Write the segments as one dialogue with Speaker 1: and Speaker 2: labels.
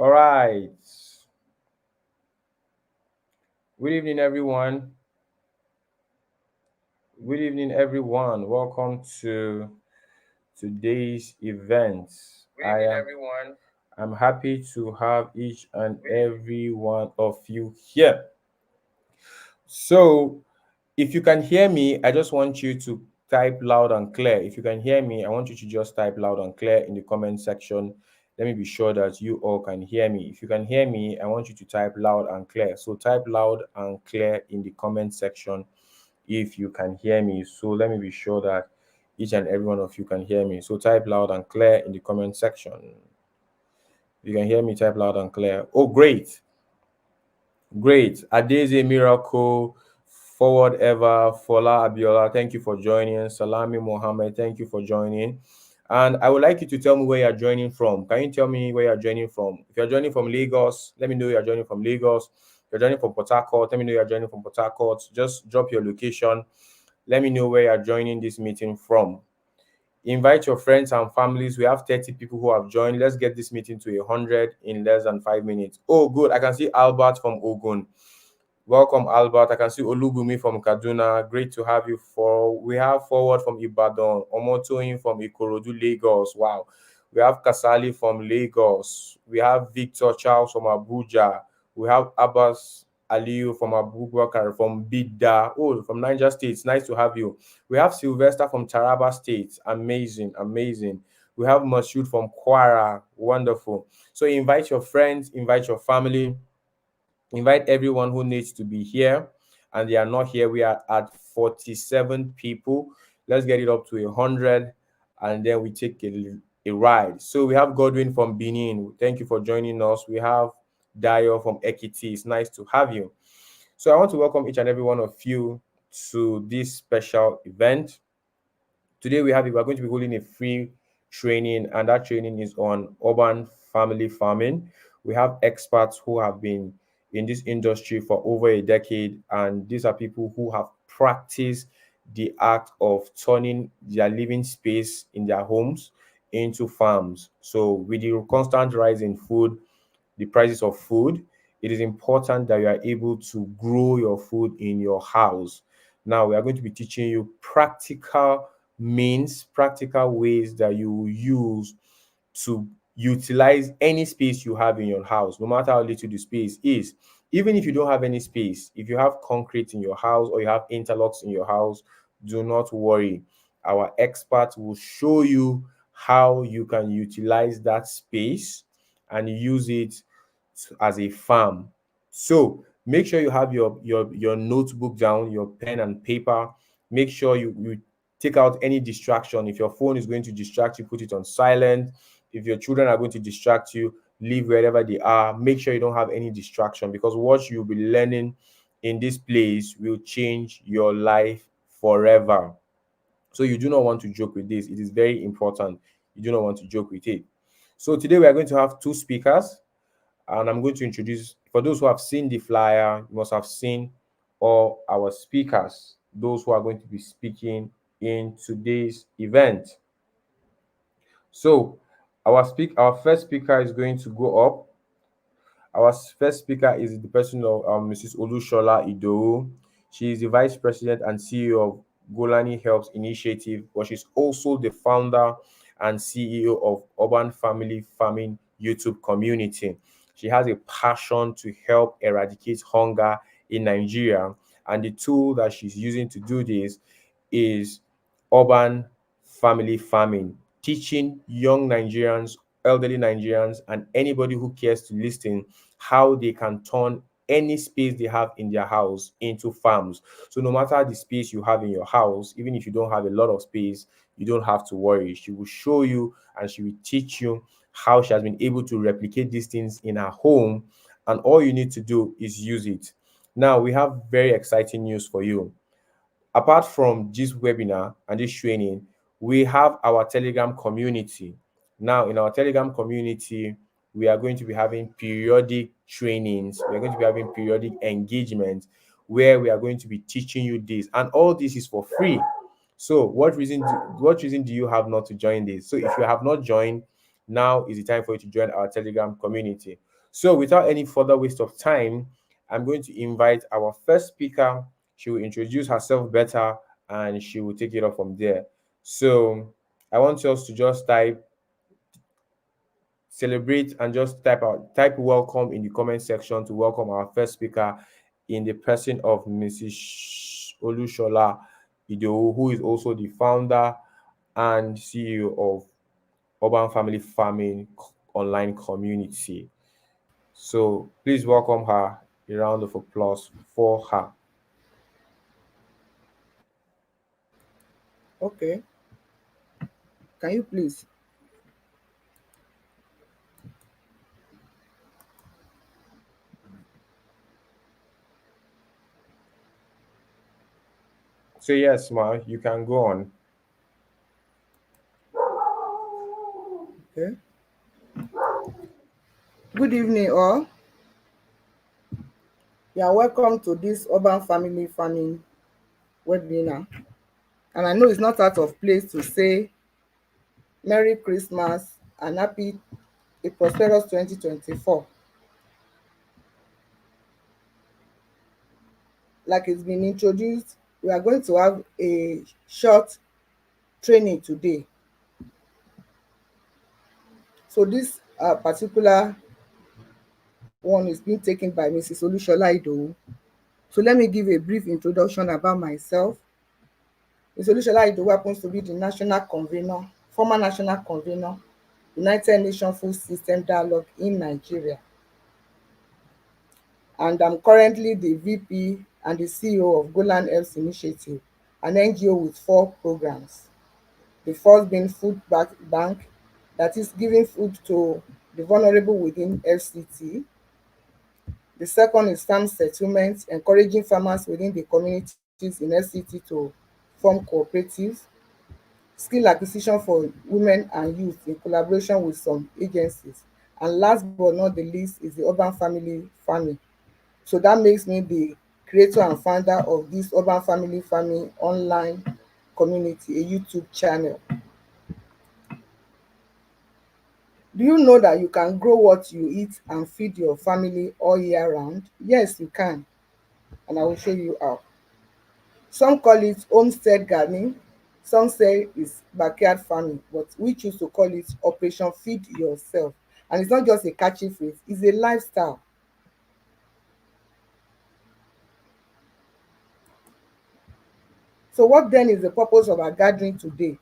Speaker 1: All right. Good evening, everyone. Good evening, everyone. Welcome to today's event.
Speaker 2: Good evening, everyone.
Speaker 1: I'm happy to have each and every one of you here. So, if you can hear me, I just want you to type loud and clear. If you can hear me, I want you to just type loud and clear in the comment section. Let me be sure that you all can hear me. If you can hear me, I want you to type loud and clear. So type loud and clear in the comment section if you can hear me. So let me be sure that each and every one of you can hear me. So type loud and clear in the comment section. If you can hear me, type loud and clear. Oh, great. Great. Adeze Miracle, Forward Ever, Fola Abiola, thank you for joining. Salami Mohammed, thank you for joining. And I would like you to tell me where you're joining from. Can you tell me where you're joining from? If you're joining from Lagos, let me know you're joining from Lagos. If you're joining from Port Harcourt, let me know you're joining from Port Harcourt. Just drop your location. Let me know where you're joining this meeting from. Invite your friends and families. We have 30 people who have joined. Let's get this meeting to 100 in less than 5 minutes. Oh, good. I can see Albert from Ogun. Welcome, Albert. I can see Olubumi from Kaduna. Great to have you. We have Forward from Ibadan, Omotoyin from Ikorodu, Lagos. Wow. We have Kasali from Lagos. We have Victor Charles from Abuja. We have Abbas Aliyu from Abubakar from Bidda. Oh, from Niger State. It's nice to have you. We have Sylvester from Taraba State. Amazing, amazing. We have Mashoud from Kwara. Wonderful. So invite your friends, invite your family, invite everyone who needs to be here and they are not here. We are at 47 people. Let's get it up to 100 and then we take a ride. So we have Godwin from Benin. Thank you for joining us. We have Dio from Ekiti. It's nice to have you. So I want to welcome each and every one of you to this special event. Today we are going to be holding a free training, and that training is on urban family farming. We have experts who have been in this industry for over a decade, and these are people who have practiced the act of turning their living space in their homes into farms. So with the constant rise in food, the prices of food, it is important that you are able to grow your food in your house. Now, we are going to be teaching you practical means, practical ways that you will use to utilize any space you have in your house, no matter how little the space is. Even if you don't have any space, if you have concrete in your house or you have interlocks in your house, do not worry. Our experts will show you how you can utilize that space and use it as a farm. So make sure you have your notebook down, your pen and paper. Make sure you take out any distraction. If your phone is going to distract you, put it on silent. If your children are going to distract you, leave wherever they are. Make sure you don't have any distraction, because what you'll be learning in this place will change your life forever. So you do not want to joke with this. It is very important. You do not want to joke with it. So today we are going to have two speakers, and I'm going to introduce, for those who have seen the flyer, you must have seen all our speakers, those who are going to be speaking in today's event. So our first speaker is going to go up. Our first speaker is the person of Mrs. Olushola Idowu. She is the Vice President and CEO of Golani Helps Initiative, but she's also the founder and CEO of Urban Family Farming YouTube community. She has a passion to help eradicate hunger in Nigeria, and the tool that she's using to do this is urban family farming, teaching young Nigerians, elderly Nigerians, and anybody who cares to listen how they can turn any space they have in their house into farms. So no matter the space you have in your house, even if you don't have a lot of space, you don't have to worry. She will show you and she will teach you how she has been able to replicate these things in her home, and all you need to do is use it. Now we have very exciting news for you. Apart from this webinar and this training, we have our Telegram community. Now, in our Telegram community, we are going to be having periodic trainings. We are going to be having periodic engagements where we are going to be teaching you this, and all this is for free. So, what reason do you have not to join this? So, if you have not joined, now is the time for you to join our Telegram community. So, without any further waste of time, I'm going to invite our first speaker. She will introduce herself better and she will take it up from there. So, I want us to just celebrate and just type welcome in the comment section to welcome our first speaker in the person of Mrs. Olushola Idowu, who is also the founder and CEO of Urban Family Farming online community. So please welcome her. A round of applause for her.
Speaker 3: Okay, can you please?
Speaker 1: So yes, ma, you can go on.
Speaker 3: Okay. Good evening, all. You are welcome to this Urban Family Farming webinar. And I know it's not out of place to say Merry Christmas and a prosperous 2024. Like it's been introduced, we are going to have a short training today. So this particular one is being taken by Mrs. Olushola Idowu. So let me give a brief introduction about myself. Mrs. Olushola Idowu happens to be the former national convener, United Nations Food System Dialogue in Nigeria. And I'm currently the VP and the CEO of Golan Health Initiative, an NGO with 4 programs. The first being Food Bank, that is giving food to the vulnerable within FCT. The second is farm settlement, encouraging farmers within the communities in FCT to form cooperatives. Skill acquisition for women and youth in collaboration with some agencies. And last but not the least is the Urban Family Farming. So that makes me the creator and founder of this Urban Family Farming online community, a YouTube channel. Do you know that you can grow what you eat and feed your family all year round? Yes, you can, and I will show you how. Some call it homestead gardening, some say it's backyard farming, but we choose to call it Operation Feed Yourself. And it's not just a catchy phrase, it's a lifestyle. So what then is the purpose of our gathering today?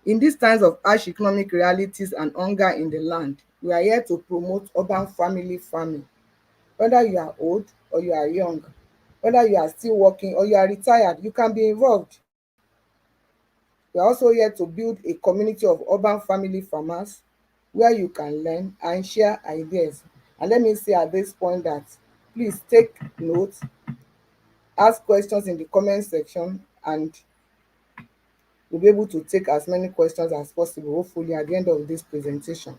Speaker 3: In these times of harsh economic realities and hunger in the land, we are here to promote urban family farming. Whether you are old or you are young, whether you are still working or you are retired, you can be involved. We are also here to build a community of urban family farmers where you can learn and share ideas. And let me say at this point that please take notes, ask questions in the comment section, and we'll be able to take as many questions as possible, hopefully at the end of this presentation.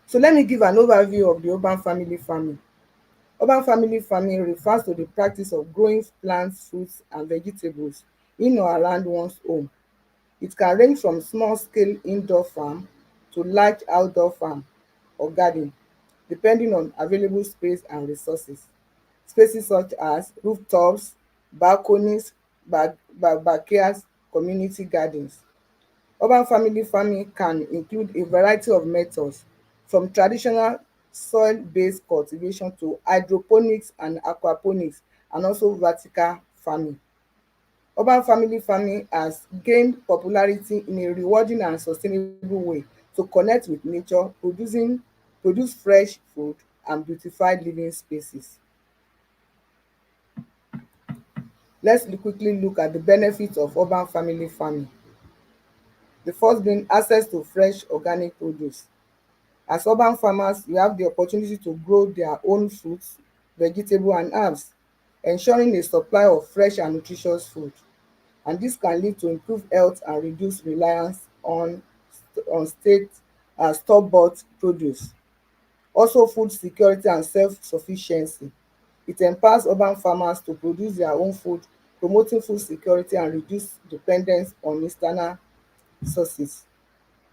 Speaker 3: So let me give an overview of the urban family farming. Urban family farming refers to the practice of growing plants, fruits, and vegetables in or around one's home. It can range from small-scale indoor farm to large outdoor farm or garden, depending on available space and resources. Spaces such as rooftops, balconies, backyards, community gardens. Urban family farming can include a variety of methods, from traditional soil-based cultivation to hydroponics and aquaponics, and also vertical farming. Urban family farming has gained popularity in a rewarding and sustainable way to connect with nature, produce fresh food and beautify living spaces. Let's quickly look at the benefits of urban family farming. The first being access to fresh organic produce. As urban farmers, you have the opportunity to grow their own fruits, vegetable and herbs, ensuring a supply of fresh and nutritious food. And this can lead to improved health and reduce reliance on state store-bought produce. Also food security and self-sufficiency. It empowers urban farmers to produce their own food, promoting food security and reduce dependence on external sources.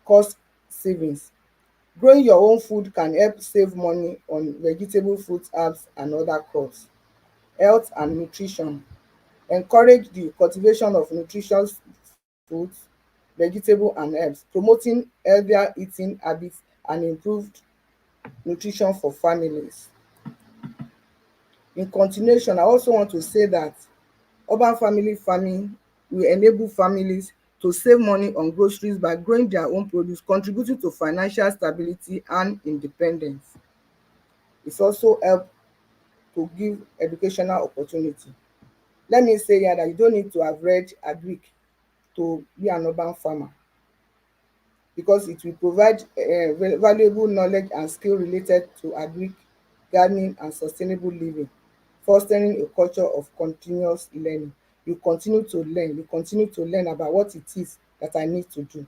Speaker 3: Cost savings. Growing your own food can help save money on vegetable, fruit, herbs and other crops. Health and nutrition. Encourage the cultivation of nutritious fruits, vegetable and herbs, promoting healthier eating habits and improved nutrition for families. In continuation, I also want to say that urban family farming will enable families to save money on groceries by growing their own produce, contributing to financial stability and independence. It's also help to give educational opportunity. Let me say here that you don't need to have read agric to be an urban farmer, because it will provide valuable knowledge and skill related to agric, gardening and sustainable living, fostering a culture of continuous learning. You continue to learn, you continue to learn about what it is that I need to do.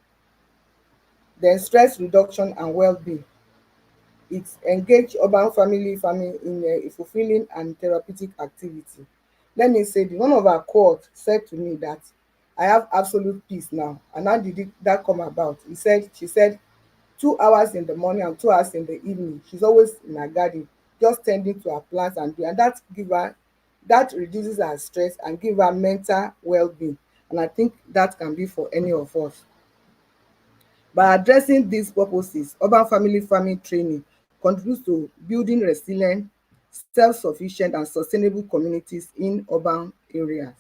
Speaker 3: Then stress reduction and well-being. It engage urban family farming in a fulfilling and therapeutic activity. Let me say this, one of our cohort said to me that I have absolute peace now. And how did that come about? She said 2 hours in the morning and 2 hours in the evening, she's always in her garden, just tending to her plants and that give her, that reduces her stress and give her mental well-being. And I think that can be for any of us. By addressing these purposes, urban family farming training contributes to building resilient, self-sufficient and sustainable communities in urban areas.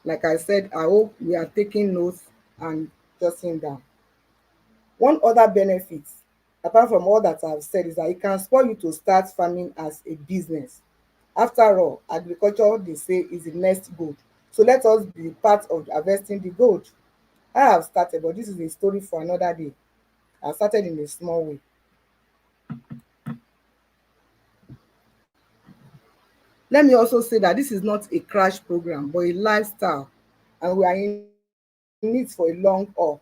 Speaker 3: Like I said, I hope we are taking notes and jotting down. One other benefit, apart from all that I've said, is that it can spur you to start farming as a business. After all, agriculture, they say, is the next gold. So let us be part of harvesting the gold. I have started, but this is a story for another day. I started in a small way. Let me also say that this is not a crash program, but a lifestyle, and we are in it for a long haul.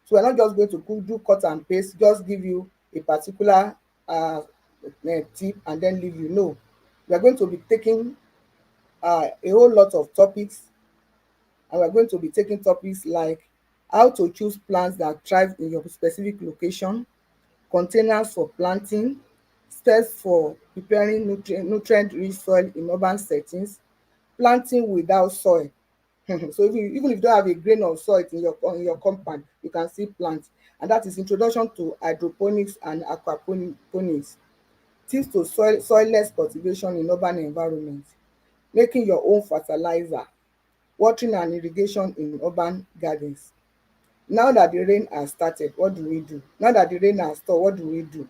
Speaker 3: So we're not just going to do cut and paste, just give you a particular uh, tip and then leave you. No, we are going to be taking a whole lot of topics, and we're going to be taking topics like how to choose plants that thrive in your specific location, containers for planting, steps for preparing nutrient-rich soil in urban settings, planting without soil. So even if you don't have a grain of soil in your compound, you can still plant. And that is introduction to hydroponics and aquaponics. Tips to soilless cultivation in urban environment, making your own fertilizer, watering and irrigation in urban gardens. Now that the rain has started, what do we do? Now that the rain has stopped, what do we do?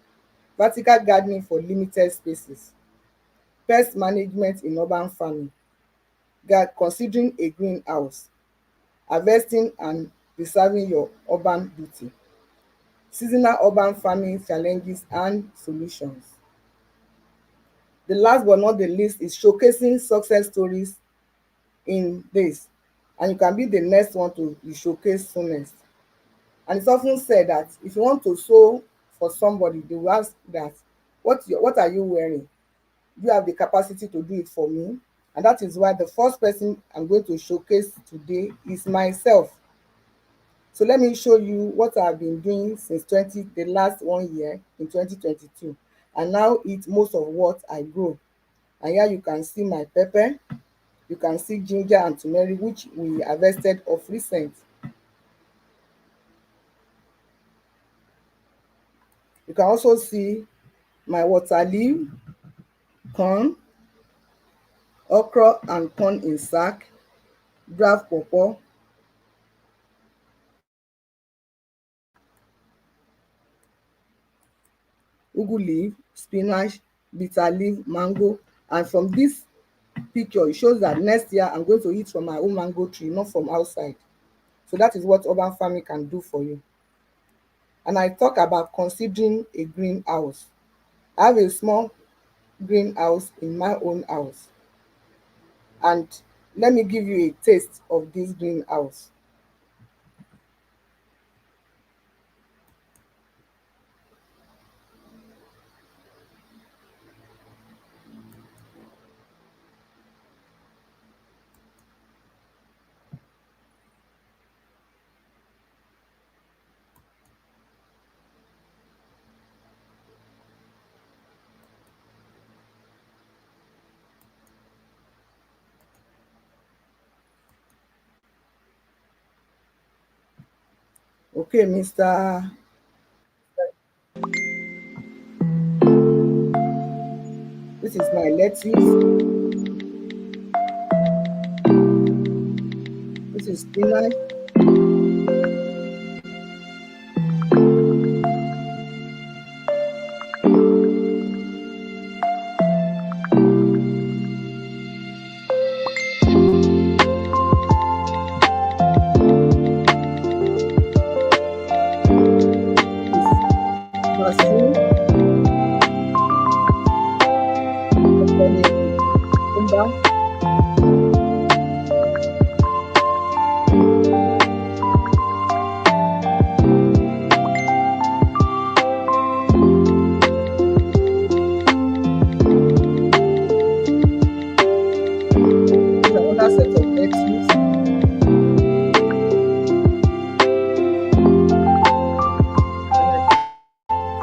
Speaker 3: Vertical gardening for limited spaces, pest management in urban farming, considering a greenhouse, harvesting and preserving your urban beauty, seasonal urban farming challenges and solutions. The last but not the least is showcasing success stories in this, and you can be the next one to be showcased soonest. And it's often said that if you want to sew for somebody, they will ask that, what are you wearing? Do you have the capacity to do it for me? And that is why the first person I'm going to showcase today is myself. So let me show you what I've been doing since the last 1 year in 2022. And now eat most of what I grow. And here you can see my pepper, you can see ginger and turmeric, which we harvested of recent. You can also see my water leaf, corn, okra and corn in sack, draft pawpaw, ugu leaf, spinach, bitter leaf, mango. And from this picture, it shows that next year I'm going to eat from my own mango tree, not from outside. So that is what urban farming can do for you. And I talk about considering a greenhouse. I have a small greenhouse in my own house. And let me give you a taste of this greenhouse. Okay, Mr. This is my lettuce. This is spinach. This is basil, pepper, cucumber. This is another set of lettuce.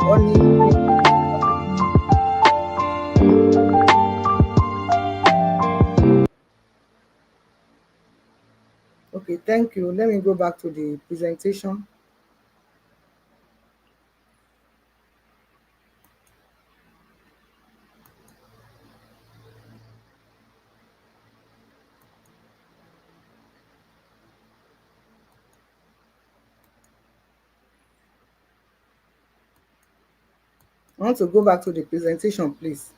Speaker 3: Onion. Okay, thank you. Let me go back to the presentation. I want to go back to the presentation, please.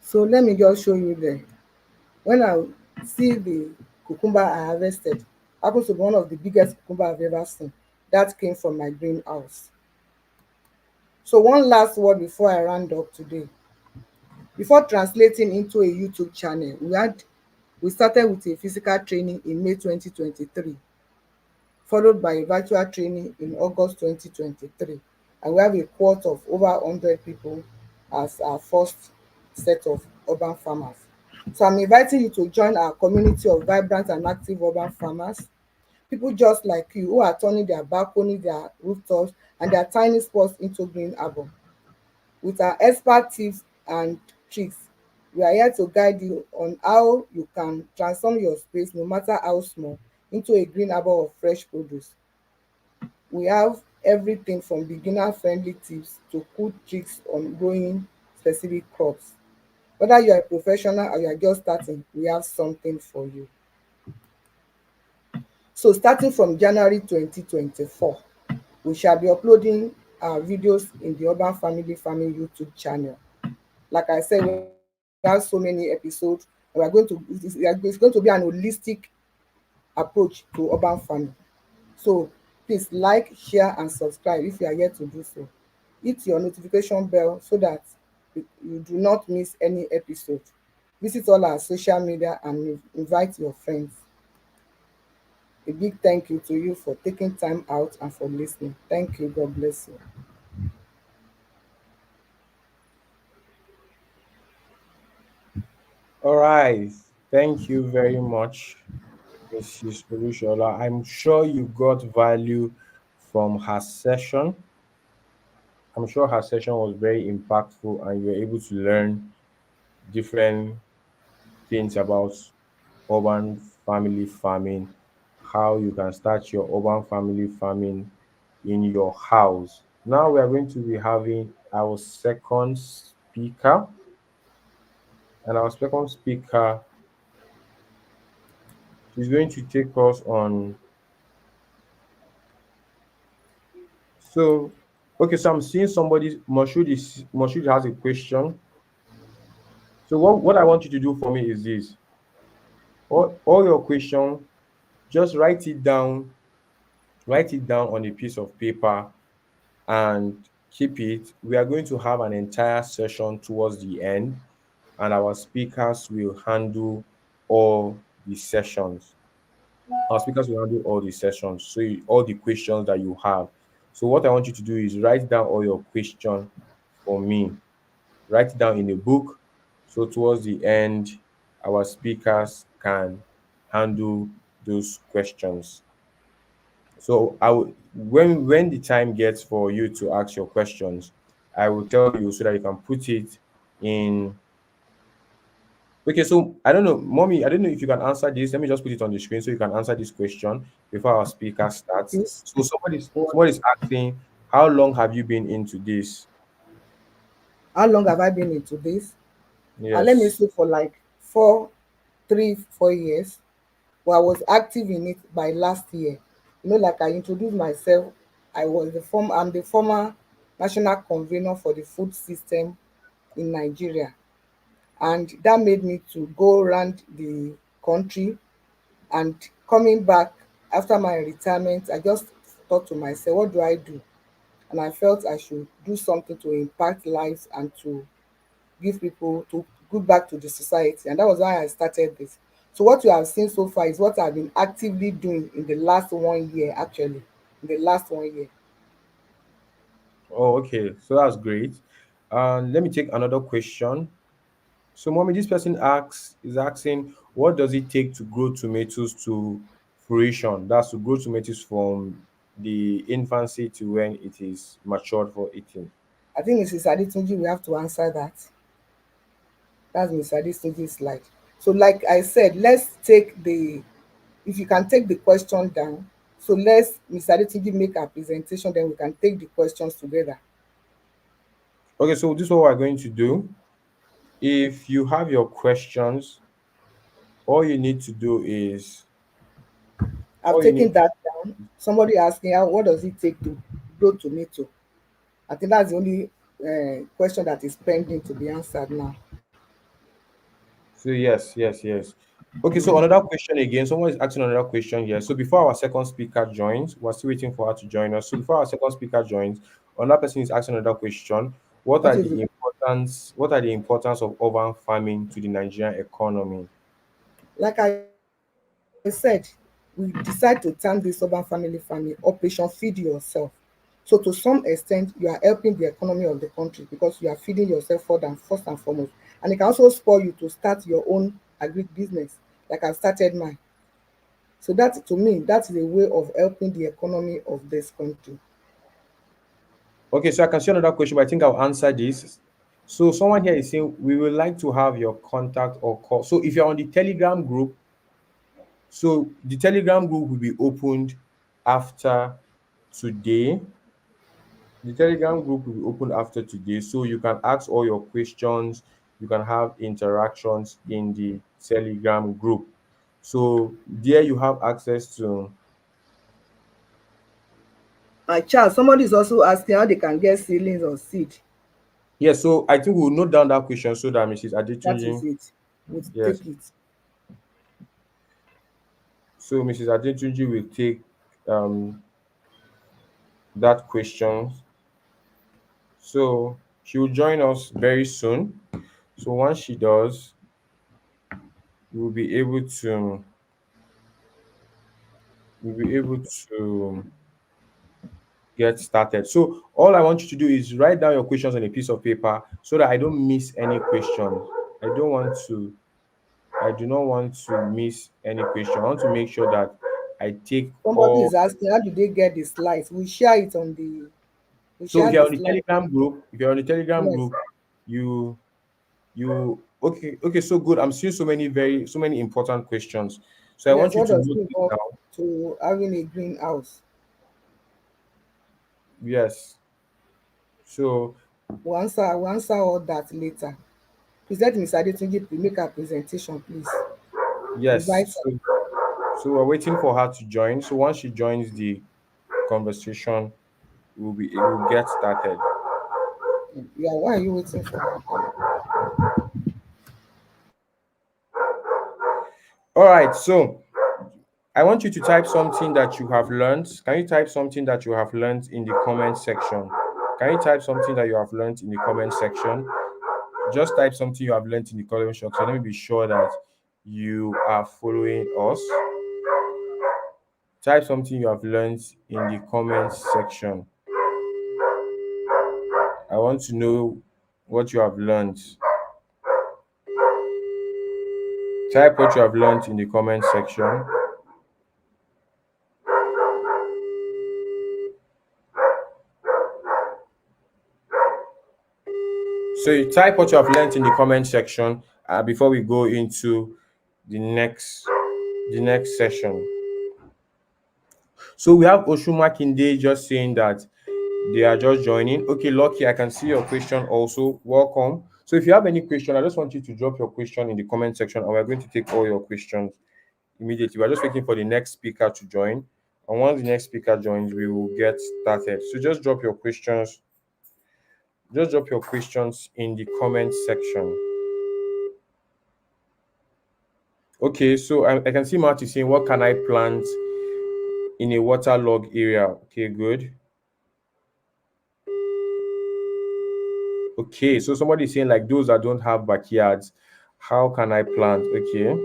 Speaker 3: So let me just show you there. When I see the cucumber I harvested, happens to be one of the biggest cucumber I've ever seen. That came from my greenhouse. So one last word before I round up today. Before translating into a YouTube channel, we started with a physical training in May 2023, followed by a virtual training in August 2023. And we have a cohort of over 100 people as our first set of urban farmers. So I'm inviting you to join our community of vibrant and active urban farmers, people just like you who are turning their balcony, their rooftops, and their tiny spots into green arbor. With our expert tips and tricks, we are here to guide you on how you can transform your space, no matter how small, into a green arbor of fresh produce. We have everything from beginner-friendly tips to cool tricks on growing specific crops. Whether you are a professional or you are just starting, we have something for you. So starting from January 2024, we shall be uploading our videos in the Urban Family Farming YouTube channel. Like I said, we have so many episodes. We are going to it's going to be an holistic approach to urban farming. So please like, share, and subscribe if you are yet to do so. Hit your notification bell so that you do not miss any episode. Visit all our social media and invite your friends. A big thank you to you for taking time out and for listening. Thank you. God bless you.
Speaker 1: All right. Thank you very much, Mrs. Olushola. I'm sure you got value from her session. I'm sure her session was very impactful and you were able to learn different things about urban family farming, how you can start your urban family farming in your house. Now we are going to be having our second speaker, and our second speaker is going to take us on. So, okay, so I'm seeing somebody, Moshood has a question. So what I want you to do for me is this. All your question, just write it down on a piece of paper and keep it. We are going to have an entire session towards the end, and our speakers will handle all the sessions. Our speakers will handle all the sessions, so all the questions that you have. So what I want you to do is write down all your questions for me. Write it down in a book. So towards the end, our speakers can handle those questions. So I will, when the time gets for you to ask your questions, I will tell you so that you can put it in. Okay, so I don't know, mommy. I don't know if you can answer this. Let me just put it on the screen so you can answer this question before our speaker starts.
Speaker 3: This
Speaker 1: So somebody's
Speaker 3: one.
Speaker 1: somebody's asking, how long have you been into this?
Speaker 3: How long have I been into this? Let me
Speaker 1: Yes.
Speaker 3: say for like 4 3 4 years. But I was active in it by last year. Like I introduced myself, I'm the former national convener for the food system in Nigeria. And that made me to go around the country. And coming back after my retirement, I just thought to myself, what do I do? And I felt I should do something to impact lives and to give people to give back to the society. And that was why I started this. So what you have seen so far is what I've been actively doing in the last 1 year, actually. In the last 1 year.
Speaker 1: Oh, okay. So that's great. Let me take another question. So, mommy, this person is asking, what does it take to grow tomatoes to fruition? That's to grow tomatoes from the infancy to when it is matured for eating.
Speaker 3: I think Mrs. Adetunji will have to answer that. That's Mrs. Adetunji's slide. So like I said, let's take the if you can take the question down. So let's Mrs. Adetunji make her presentation, then we can take the questions together.
Speaker 1: Okay, so this is what we're going to do. If you have your questions, all you need to do is
Speaker 3: I've
Speaker 1: all you
Speaker 3: taken
Speaker 1: need.
Speaker 3: that down. Somebody asking how what does it take to grow tomato? I think that's the only question that is pending to be answered now.
Speaker 1: So yes, yes, yes. Okay, so another question again. Someone is asking another question here. So before our second speaker joins, we're still waiting for her to join us. So before our second speaker joins, another person is asking another question.
Speaker 3: What is it?
Speaker 1: What are the importance of urban farming to the Nigerian economy?
Speaker 3: Like I said, we decide to term this urban family farming Operation Feed Yourself. So to some extent, you are helping the economy of the country because you are feeding yourself first and foremost. And it can also spur you to start your own agri business, like I've started mine. So that to me, that's a way of helping the economy of this country.
Speaker 1: Okay, so I can see another question, but I think I'll answer this. So someone here is saying we would like to have your contact or call. So if you're on the Telegram group, so the Telegram group will be opened after today. The Telegram group will be opened after today, so you can ask all your questions. You can have interactions in the Telegram group. So there you have access to.
Speaker 3: And Charles, somebody is also asking how they can get seedlings or seed.
Speaker 1: Yeah, so I think we'll note down that question so that Mrs.
Speaker 3: That is
Speaker 1: Adetunji,
Speaker 3: it. We'll
Speaker 1: yes,
Speaker 3: take it.
Speaker 1: so Mrs. Adetunji will take um that question. So she will join us very soon. So once she does, we'll be able to we'll be able to get started. So all I want you to do is write down your questions on a piece of paper so that I don't miss any question. I don't want to I do not want to miss any question. I want to make sure that I take
Speaker 3: Somebody
Speaker 1: all.
Speaker 3: is asking how do they get the slides? We
Speaker 1: So
Speaker 3: share
Speaker 1: if you're
Speaker 3: the
Speaker 1: on the
Speaker 3: slide.
Speaker 1: Telegram group,
Speaker 3: Yes.
Speaker 1: you okay, so good. I'm seeing so many important questions. So I
Speaker 3: Yes,
Speaker 1: want you
Speaker 3: what
Speaker 1: to
Speaker 3: does it
Speaker 1: note it
Speaker 3: involve
Speaker 1: down.
Speaker 3: to having a greenhouse?
Speaker 1: Yes. So
Speaker 3: We'll answer all that later. Please let Ms. Adetunji make her presentation, please.
Speaker 1: yes.
Speaker 3: Invite her.
Speaker 1: So we're waiting for her to join. So once she joins the conversation, we'll get started.
Speaker 3: Yeah, why are you waiting for her?
Speaker 1: All right. So I want you to type something that you have learned. Can you type something that you have learned in the comment section? Can you type something that you have learned in the comment section? Just type something you have learned in the comment section. Let me be sure that you are following us. Type something you have learned in the comment section. I want to know what you have learned. Type what you have learned in the comment section. So you type what you have learned in the comment section before we go into the next session. So we have Oshuma Kinde just saying that they are just joining. Okay, Lucky, I can see your question also. Welcome. So if you have any question, I just want you to drop your question in the comment section, and we're going to take all your questions immediately. We're just waiting for the next speaker to join. And once the next speaker joins, we will get started. So just drop your questions. Just drop your questions in the comment section. Okay, so I can see Marty saying, what can I plant in a waterlogged area? Okay, good. Okay, so somebody is saying like those that don't have backyards, how can I plant? Okay.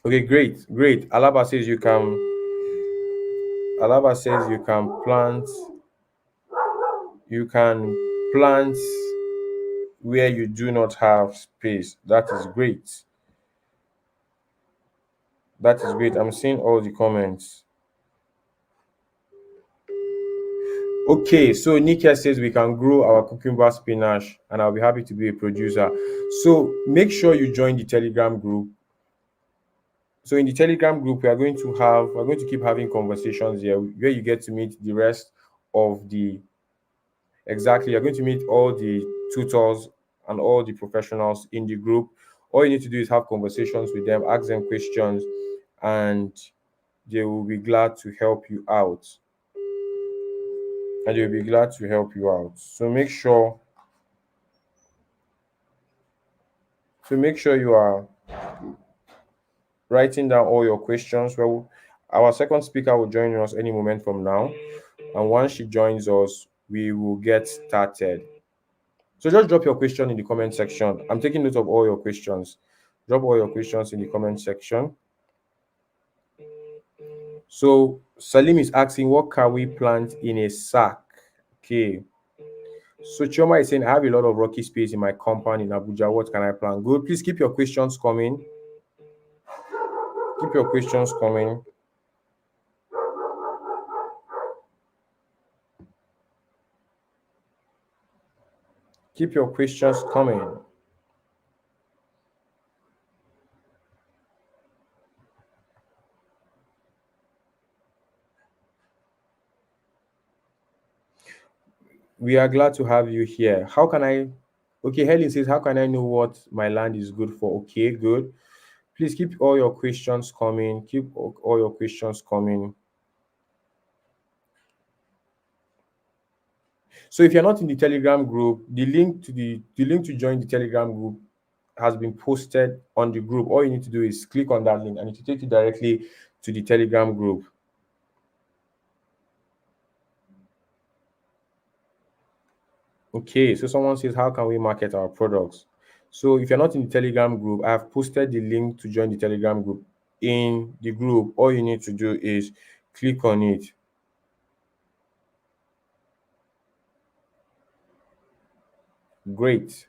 Speaker 1: Okay, great. Alaba says you can plant where you do not have space. That is great. I'm seeing all the comments. Okay, so Nikia says we can grow our cucumber spinach and I'll be happy to be a producer. So make sure you join the Telegram group. So in the Telegram group, we're going to keep having conversations here where you get to meet the rest of the you're going to meet all the tutors and all the professionals in the group. All you need to do is have conversations with them, ask them questions, and they will be glad to help you out. So make sure you are writing down all your questions. Well, our second speaker will join us any moment from now, and once she joins us, we will get started. So just drop your question in the comment section. I'm taking note of all your questions. Drop all your questions in the comment section. So Salim is asking, what can we plant in a sack? Okay. So Chioma is saying, I have a lot of rocky space in my compound in Abuja. What can I plant? Good. Please keep your questions coming. Keep your questions coming. Keep your questions coming. We are glad to have you here. How can I? Okay, Helen says, how can I know what my land is good for? Okay, good. Please keep all your questions coming. Keep all your questions coming. So if you're not in the Telegram group, the link to join the Telegram group has been posted on the group. All you need to do is click on that link and it will take you directly to the Telegram group. Okay, so someone says, how can we market our products? So if you're not in the Telegram group, I have posted the link to join the Telegram group in the group. All you need to do is click on it. Great.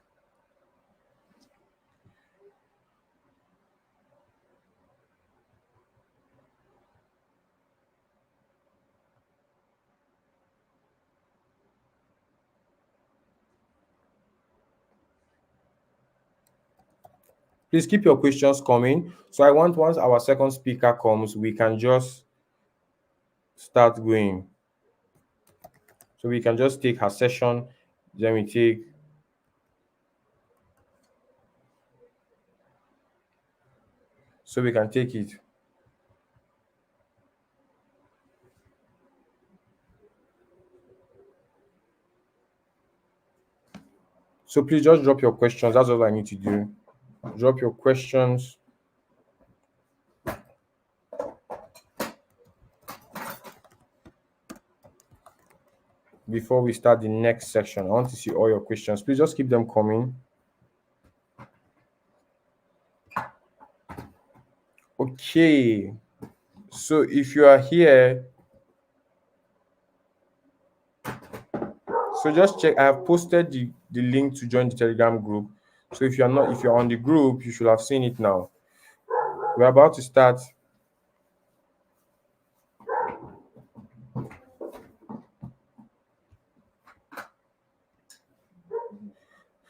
Speaker 1: Please keep your questions coming. So I want once our second speaker comes, we can just start going. So we can just take her session, then we take so we can take it. So please just drop your questions. That's all I need to do. Drop your questions. Before we start the next section, I want to see all your questions. Please just keep them coming. Okay. So if you are here, so just check. I have posted the link to join the Telegram group. So if you're on the group, you should have seen it now. We're about to start.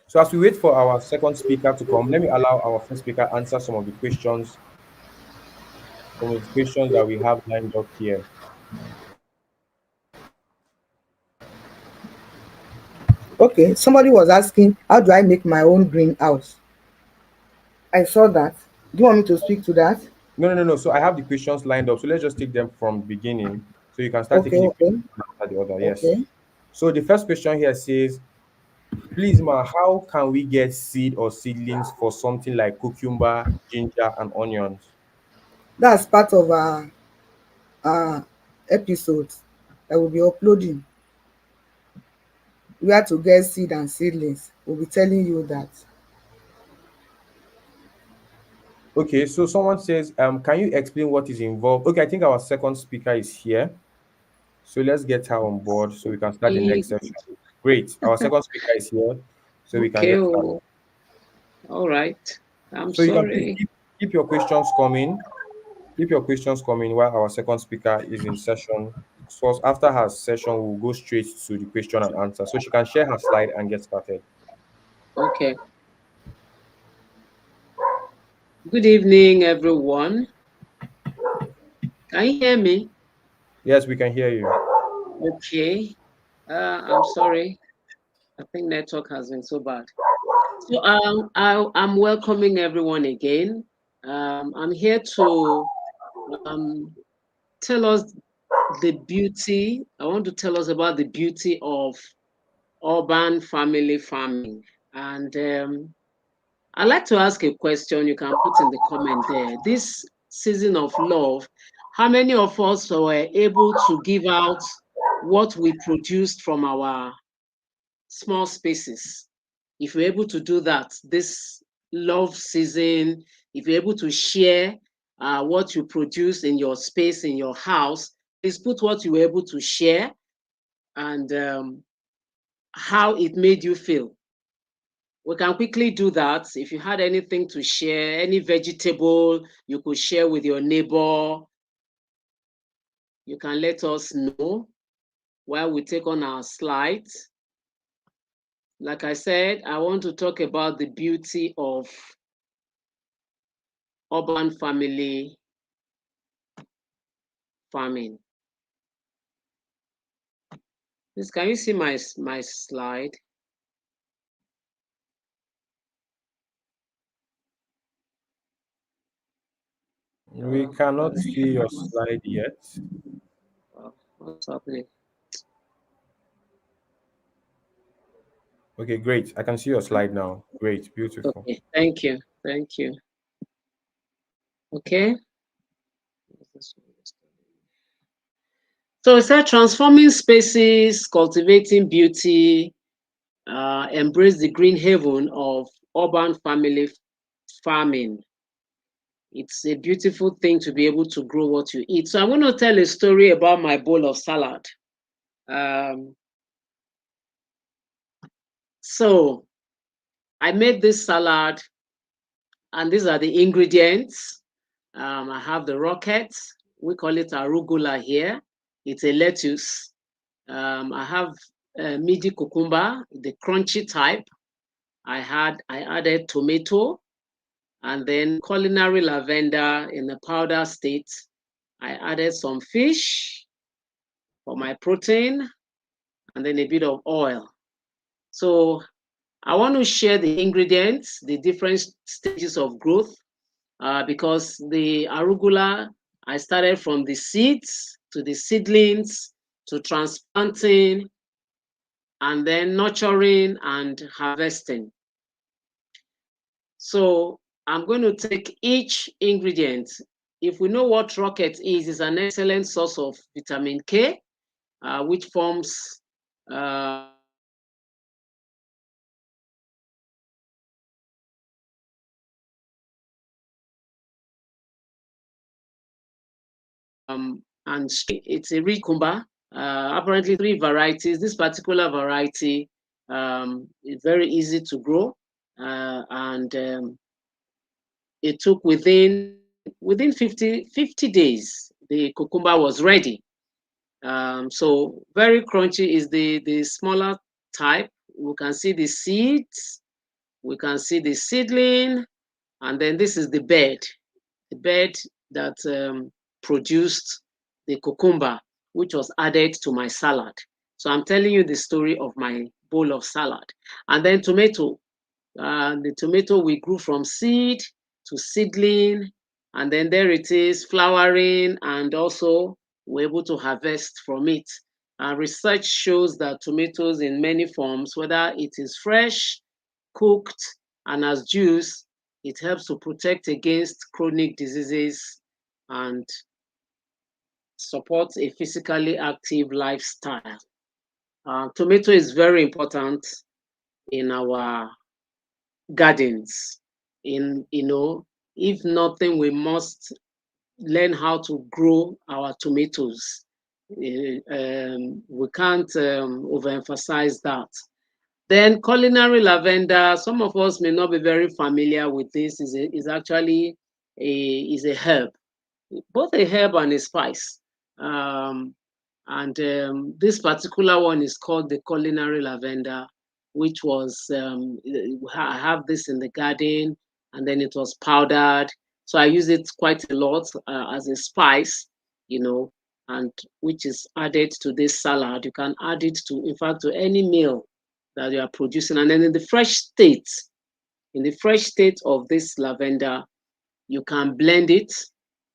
Speaker 1: So as we wait for our second speaker to come, let me allow our first speaker answer some of the questions, that we have lined up here.
Speaker 3: Okay, somebody was asking, how do I make my own greenhouse? I saw that. Do you want me to speak to that?
Speaker 1: No. So I have the questions lined up. So let's just take them from beginning. So you can start
Speaker 3: Okay,
Speaker 1: taking the
Speaker 3: okay,
Speaker 1: question after the other. Yes.
Speaker 3: okay.
Speaker 1: So the first question here says, please, ma, how can we get seed or seedlings for something like cucumber, ginger, and onions?
Speaker 3: That's part of our episodes that we'll be uploading. Where to get seed and seedlings. We'll be telling you that.
Speaker 1: Okay, so someone says, can you explain what is involved? Okay, I think our second speaker is here. So let's get her on board so we can start the next
Speaker 2: Eh,
Speaker 1: session. Great. Our second speaker is here, so we can
Speaker 2: Okay,
Speaker 1: get started.
Speaker 2: oh, all right. I'm
Speaker 1: So you can please
Speaker 2: sorry.
Speaker 1: keep your questions coming. Keep your questions coming while our second speaker is in session. So after her session, we'll go straight to the question and answer. So she can share her slide and get started.
Speaker 2: Okay. Good evening, everyone. Can you hear me?
Speaker 1: Yes, we can hear you.
Speaker 2: Okay. I'm sorry. I think network has been so bad. So I'm welcoming everyone again. I'm here to um, tell us the beauty. I want to tell us about the beauty of urban family farming. And I'd like to ask a question you can put in the comment there. This season of love, how many of us were able to give out what we produced from our small spaces? If you're able to do that this love season, if you're able to share what you produce in your space, in your house, please put what you were able to share and how it made you feel. We can quickly do that. If you had anything to share, any vegetable you could share with your neighbor, you can let us know while we take on our slides. Like I said, I want to talk about the beauty of urban family farming. Please, can you see my slide?
Speaker 1: We cannot see your slide yet.
Speaker 2: What's happening?
Speaker 1: Okay, great. I can see your slide now. Great, beautiful.
Speaker 2: Okay, thank you. Thank you. Okay. So it said transforming spaces, cultivating beauty, embrace the green haven of urban family farming. It's a beautiful thing to be able to grow what you eat. So I'm going to tell a story about my bowl of salad. So I made this salad, and these are the ingredients. I have the rocket. We call it arugula here. It's a lettuce. I have midi cucumber, the crunchy type. I added tomato, and then culinary lavender in the powder state. I added some fish for my protein, and then a bit of oil. So I want to share the ingredients, the different stages of growth, because the arugula, I started from the seeds to the seedlings to transplanting and then nurturing and harvesting. So I'm going to take each ingredient. If we know what rocket is, it's an excellent source of vitamin K, which forms and it's a rich cucumber. Apparently 3 varieties. This particular variety is very easy to grow, and it took within 50 days, the cucumber was ready. So very crunchy is the smaller type. We can see the seeds. We can see the seedling, and then this is the bed that produced the cucumber, which was added to my salad. So I'm telling you the story of my bowl of salad. And then tomato. The tomato we grew from seed to seedling, and then there it is flowering, and also we're able to harvest from it. Research shows that tomatoes in many forms, whether it is fresh, cooked, and as juice, it helps to protect against chronic diseases and supports a physically active lifestyle. Tomato is very important in our gardens. If nothing, we must learn how to grow our tomatoes. We can't overemphasize that. Then culinary lavender, some of us may not be very familiar with this. Is actually a herb, both a herb and a spice. This particular one is called the culinary lavender, which was, I have this in the garden, and then it was powdered. So I use it quite a lot as a spice, and which is added to this salad. You can add it to, in fact, to any meal that you are producing. And then in the fresh state of this lavender, you can blend it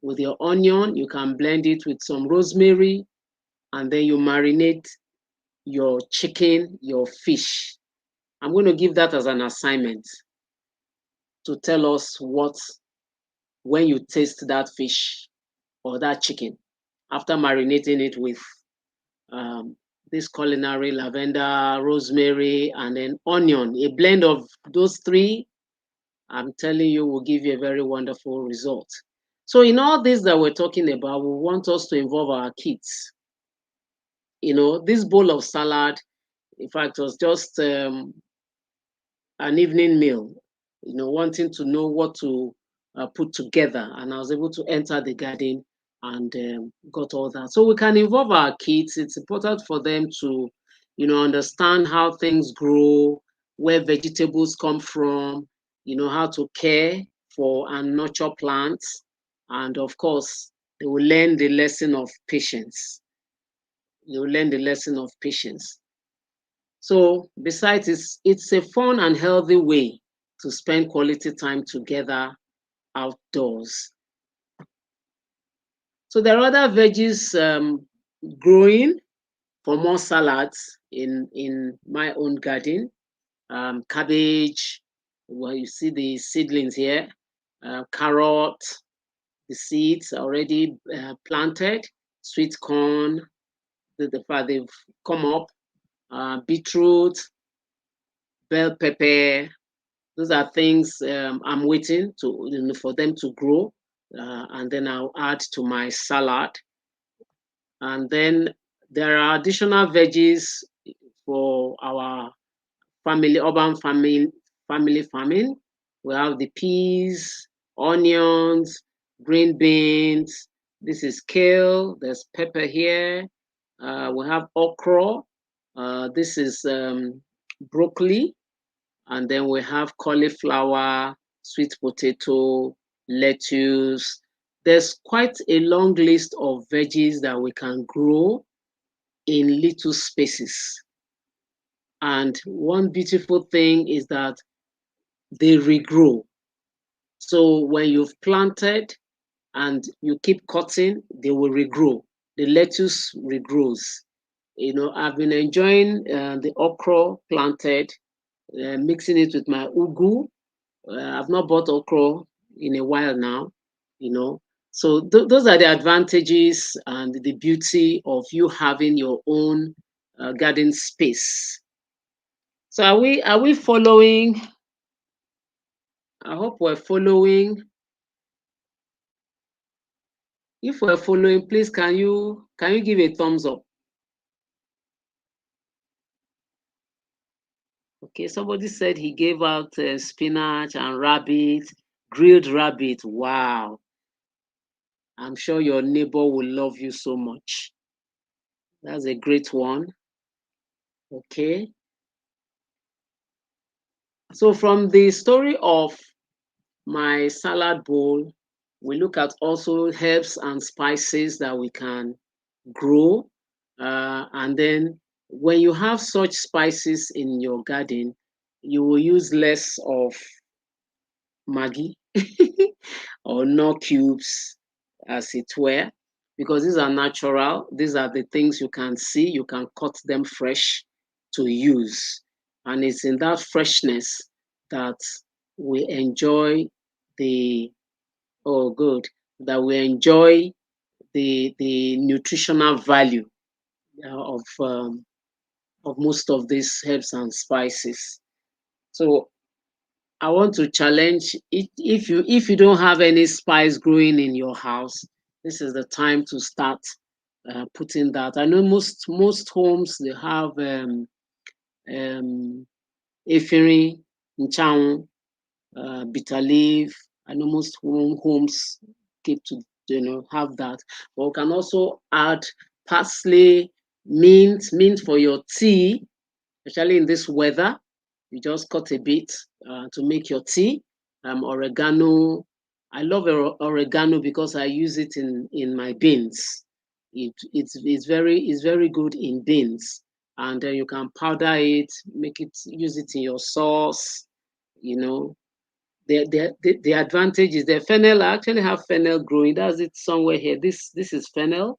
Speaker 2: with your onion, you can blend it with some rosemary, and then you marinate your chicken, your fish. I'm going to give that as an assignment to tell us when you taste that fish or that chicken after marinating it with this culinary lavender, rosemary, and then onion. A blend of those three, I'm telling you, will give you a very wonderful result. So in all this that we're talking about, we want us to involve our kids. This bowl of salad, in fact, was just an evening meal, wanting to know what to put together. And I was able to enter the garden and got all that. So we can involve our kids. It's important for them to, understand how things grow, where vegetables come from, how to care for and nurture plants. And of course, they will learn the lesson of patience. So besides, it's a fun and healthy way to spend quality time together outdoors. So there are other veggies growing for more salads in my own garden. Cabbage, well, you see the seedlings here. Carrot, the seeds already planted. Sweet corn, they've come up. Beetroot, bell pepper. Those are things I'm waiting for them to grow, and then I'll add to my salad. And then there are additional veggies for our urban family farming. We have the peas, onions, green beans. This is kale. There's pepper here. We have okra. This is broccoli. And then we have cauliflower, sweet potato, lettuce. There's quite a long list of veggies that we can grow in little spaces. And one beautiful thing is that they regrow. So when you've planted and you keep cutting, they will regrow. The lettuce regrows. I've been enjoying the okra planted, mixing it with my ugu. I've not bought okra in a while now, So those are the advantages and the beauty of you having your own garden space. So are we following? I hope we're following. If we're following, please can you give a thumbs up? Okay, somebody said he gave out spinach and rabbit, grilled rabbit. Wow. I'm sure your neighbor will love you so much. That's a great one. Okay. So from the story of my salad bowl, we look at also herbs and spices that we can grow. And then when you have such spices in your garden, you will use less of Maggi or no cubes, as it were, because these are natural. These are the things you can see. You can cut them fresh to use. And it's in that freshness that we enjoy the, oh, good, that we enjoy the nutritional value of most of these herbs and spices. So I want to challenge, if you don't have any spice growing in your house, this is the time to start putting that. I know most homes, they have efirin, nchang, bitter leaf. I know most homes keep to have that. But we can also add parsley, mint for your tea, especially in this weather. You just cut a bit to make your tea. Oregano. I love oregano because I use it in my beans. It's very good in beans, and then you can powder it, use it in your sauce. You know, the advantage is the fennel. I actually have fennel growing. That's it somewhere here. This is fennel.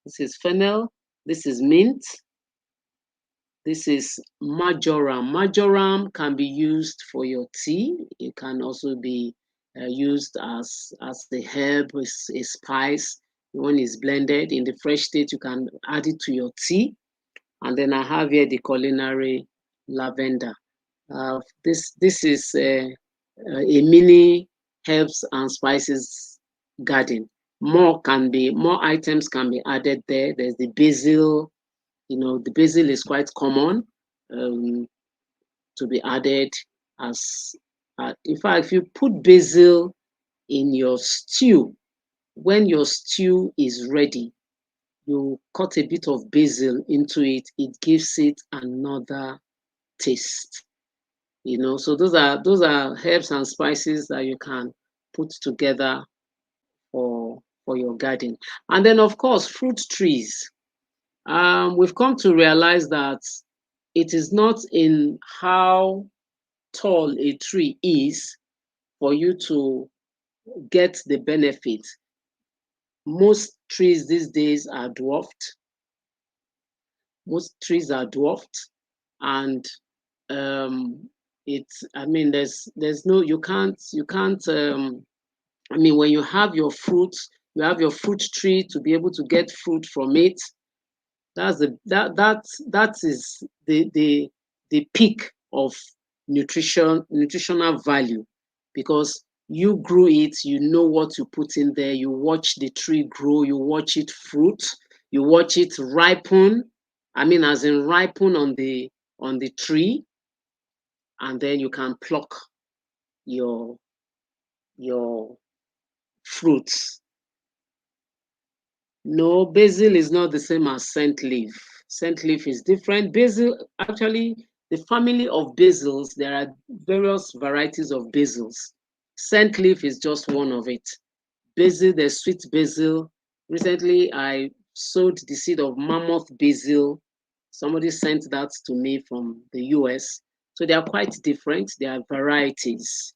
Speaker 2: This is fennel. This is mint. This is marjoram. Marjoram can be used for your tea. It can also be used as the herb, a spice. When it's blended in the fresh state, you can add it to your tea. And then I have here the culinary lavender. This is a mini herbs and spices garden. More items can be added there. There's the basil. The basil is quite common to be added as. In fact, if you put basil in your stew, when your stew is ready, you cut a bit of basil into it. It gives it another taste. So those are herbs and spices that you can put together for your garden. And then, of course, fruit trees. We've come to realize that it is not in how tall a tree is for you to get the benefit. Most trees these days are dwarfed. And there's no, you can't when you have your fruits, you have your fruit tree to be able to get fruit from it. That is the peak of nutritional value, because you grew it, you know what you put in there, you watch the tree grow, you watch it fruit, you watch it ripen. As in ripen on the tree, and then you can pluck your fruits. No, basil is not the same as scent leaf. Scent leaf is different. Basil, actually, the family of basils, there are various varieties of basils. Scent leaf is just one of it. Basil, there's sweet basil. Recently, I sowed the seed of mammoth basil. Somebody sent that to me from the US. So they are quite different. They are varieties.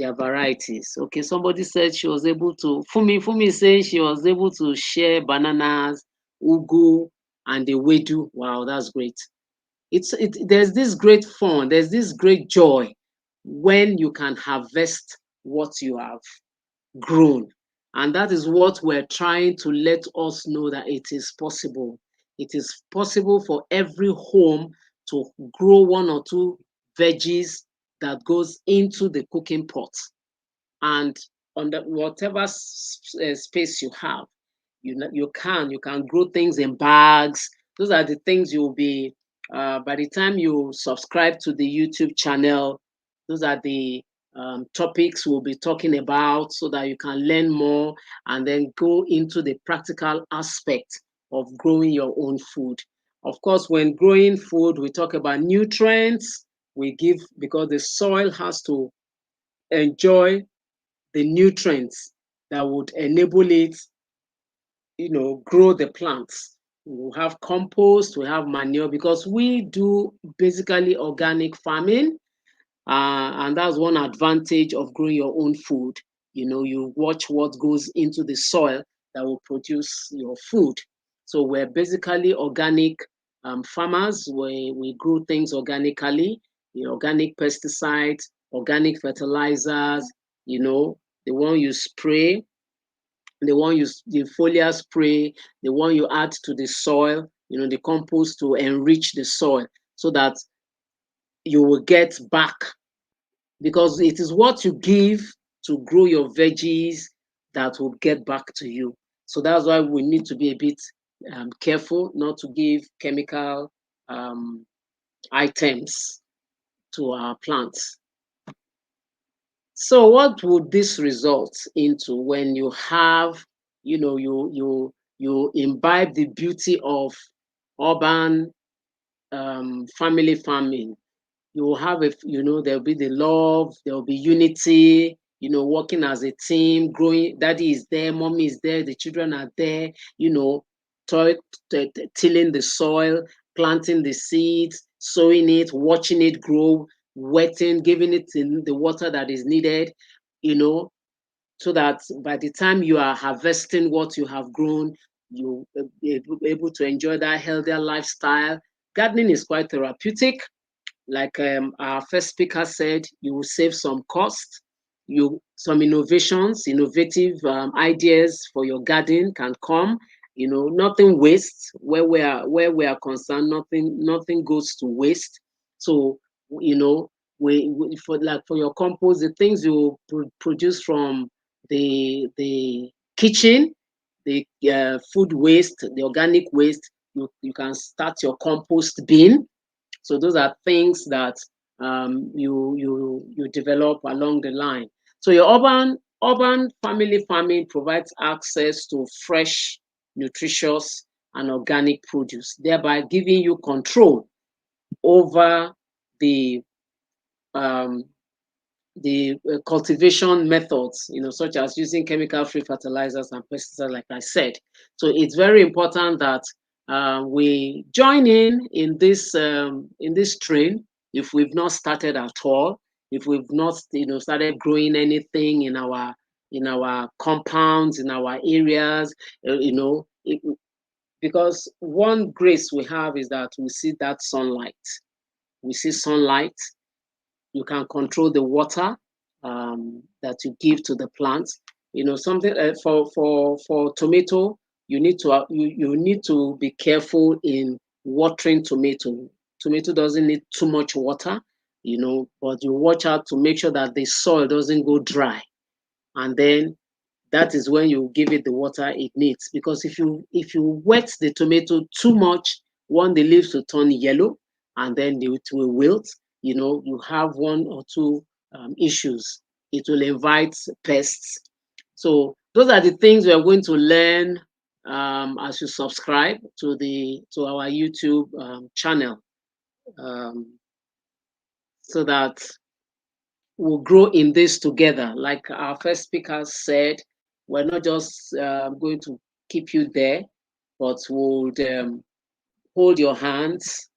Speaker 2: Okay, somebody said she was able to, Fumi said she was able to share bananas, ugu, and the wedu. Wow, that's great. There's this great fun, there's this great joy when you can harvest what you have grown. And that is what we're trying to let us know, that it is possible. It is possible for every home to grow one or two veggies that goes into the cooking pot. And on whatever space you have, you can grow things in bags. Those are the things you'll be, by the time you subscribe to the YouTube channel, those are the topics we'll be talking about, so that you can learn more and then go into the practical aspect of growing your own food. Of course, when growing food, we talk about nutrients, we give, because the soil has to enjoy the nutrients that would enable it, grow the plants. We have compost, we have manure, because we do basically organic farming. And that's one advantage of growing your own food. You watch what goes into the soil that will produce your food. So we're basically organic farmers. We grow things organically, organic pesticides, organic fertilizers, the one you spray, the foliar spray, the one you add to the soil, the compost to enrich the soil so that you will get back, because it is what you give to grow your veggies that will get back to you. So that's why we need to be a bit careful not to give chemical items to our plants. So what would this result into when you have, you imbibe the beauty of urban family farming? You will have there'll be the love, there'll be unity, working as a team, growing. Daddy is there, mommy is there, the children are there, tilling the soil, planting the seeds, sowing it, watching it grow, wetting, giving it in the water that is needed, so that by the time you are harvesting what you have grown, you'll be able to enjoy that healthier lifestyle. Gardening is quite therapeutic. Like our first speaker said, you will save some cost. Some innovative ideas for your garden can come. Nothing wastes. Where we are concerned, nothing goes to waste. So for your compost, the things you produce from the kitchen, the food waste, the organic waste, you can start your compost bin. So those are things that you develop along the line. So your urban family farming provides access to fresh, nutritious, and organic produce, thereby giving you control over the cultivation methods, such as using chemical-free fertilizers and pesticides, like I said. So it's very important that we join in this train. If we've not started at all, if we've not started growing anything in our compounds, in our areas, because one grace we have is that we see that sunlight. We see sunlight. You can control the water that you give to the plants. Something for tomato, you need to be careful in watering tomato. Tomato doesn't need too much water, but you watch out to make sure that the soil doesn't go dry, and then that is when you give it the water it needs. Because if you wet the tomato too much, the leaves will turn yellow, and then it will wilt. You have one or two issues. It will invite pests. So those are the things we are going to learn as you subscribe to our YouTube channel, so that we'll grow in this together. Like our first speaker said, we're not just going to keep you there, but we'll hold your hands.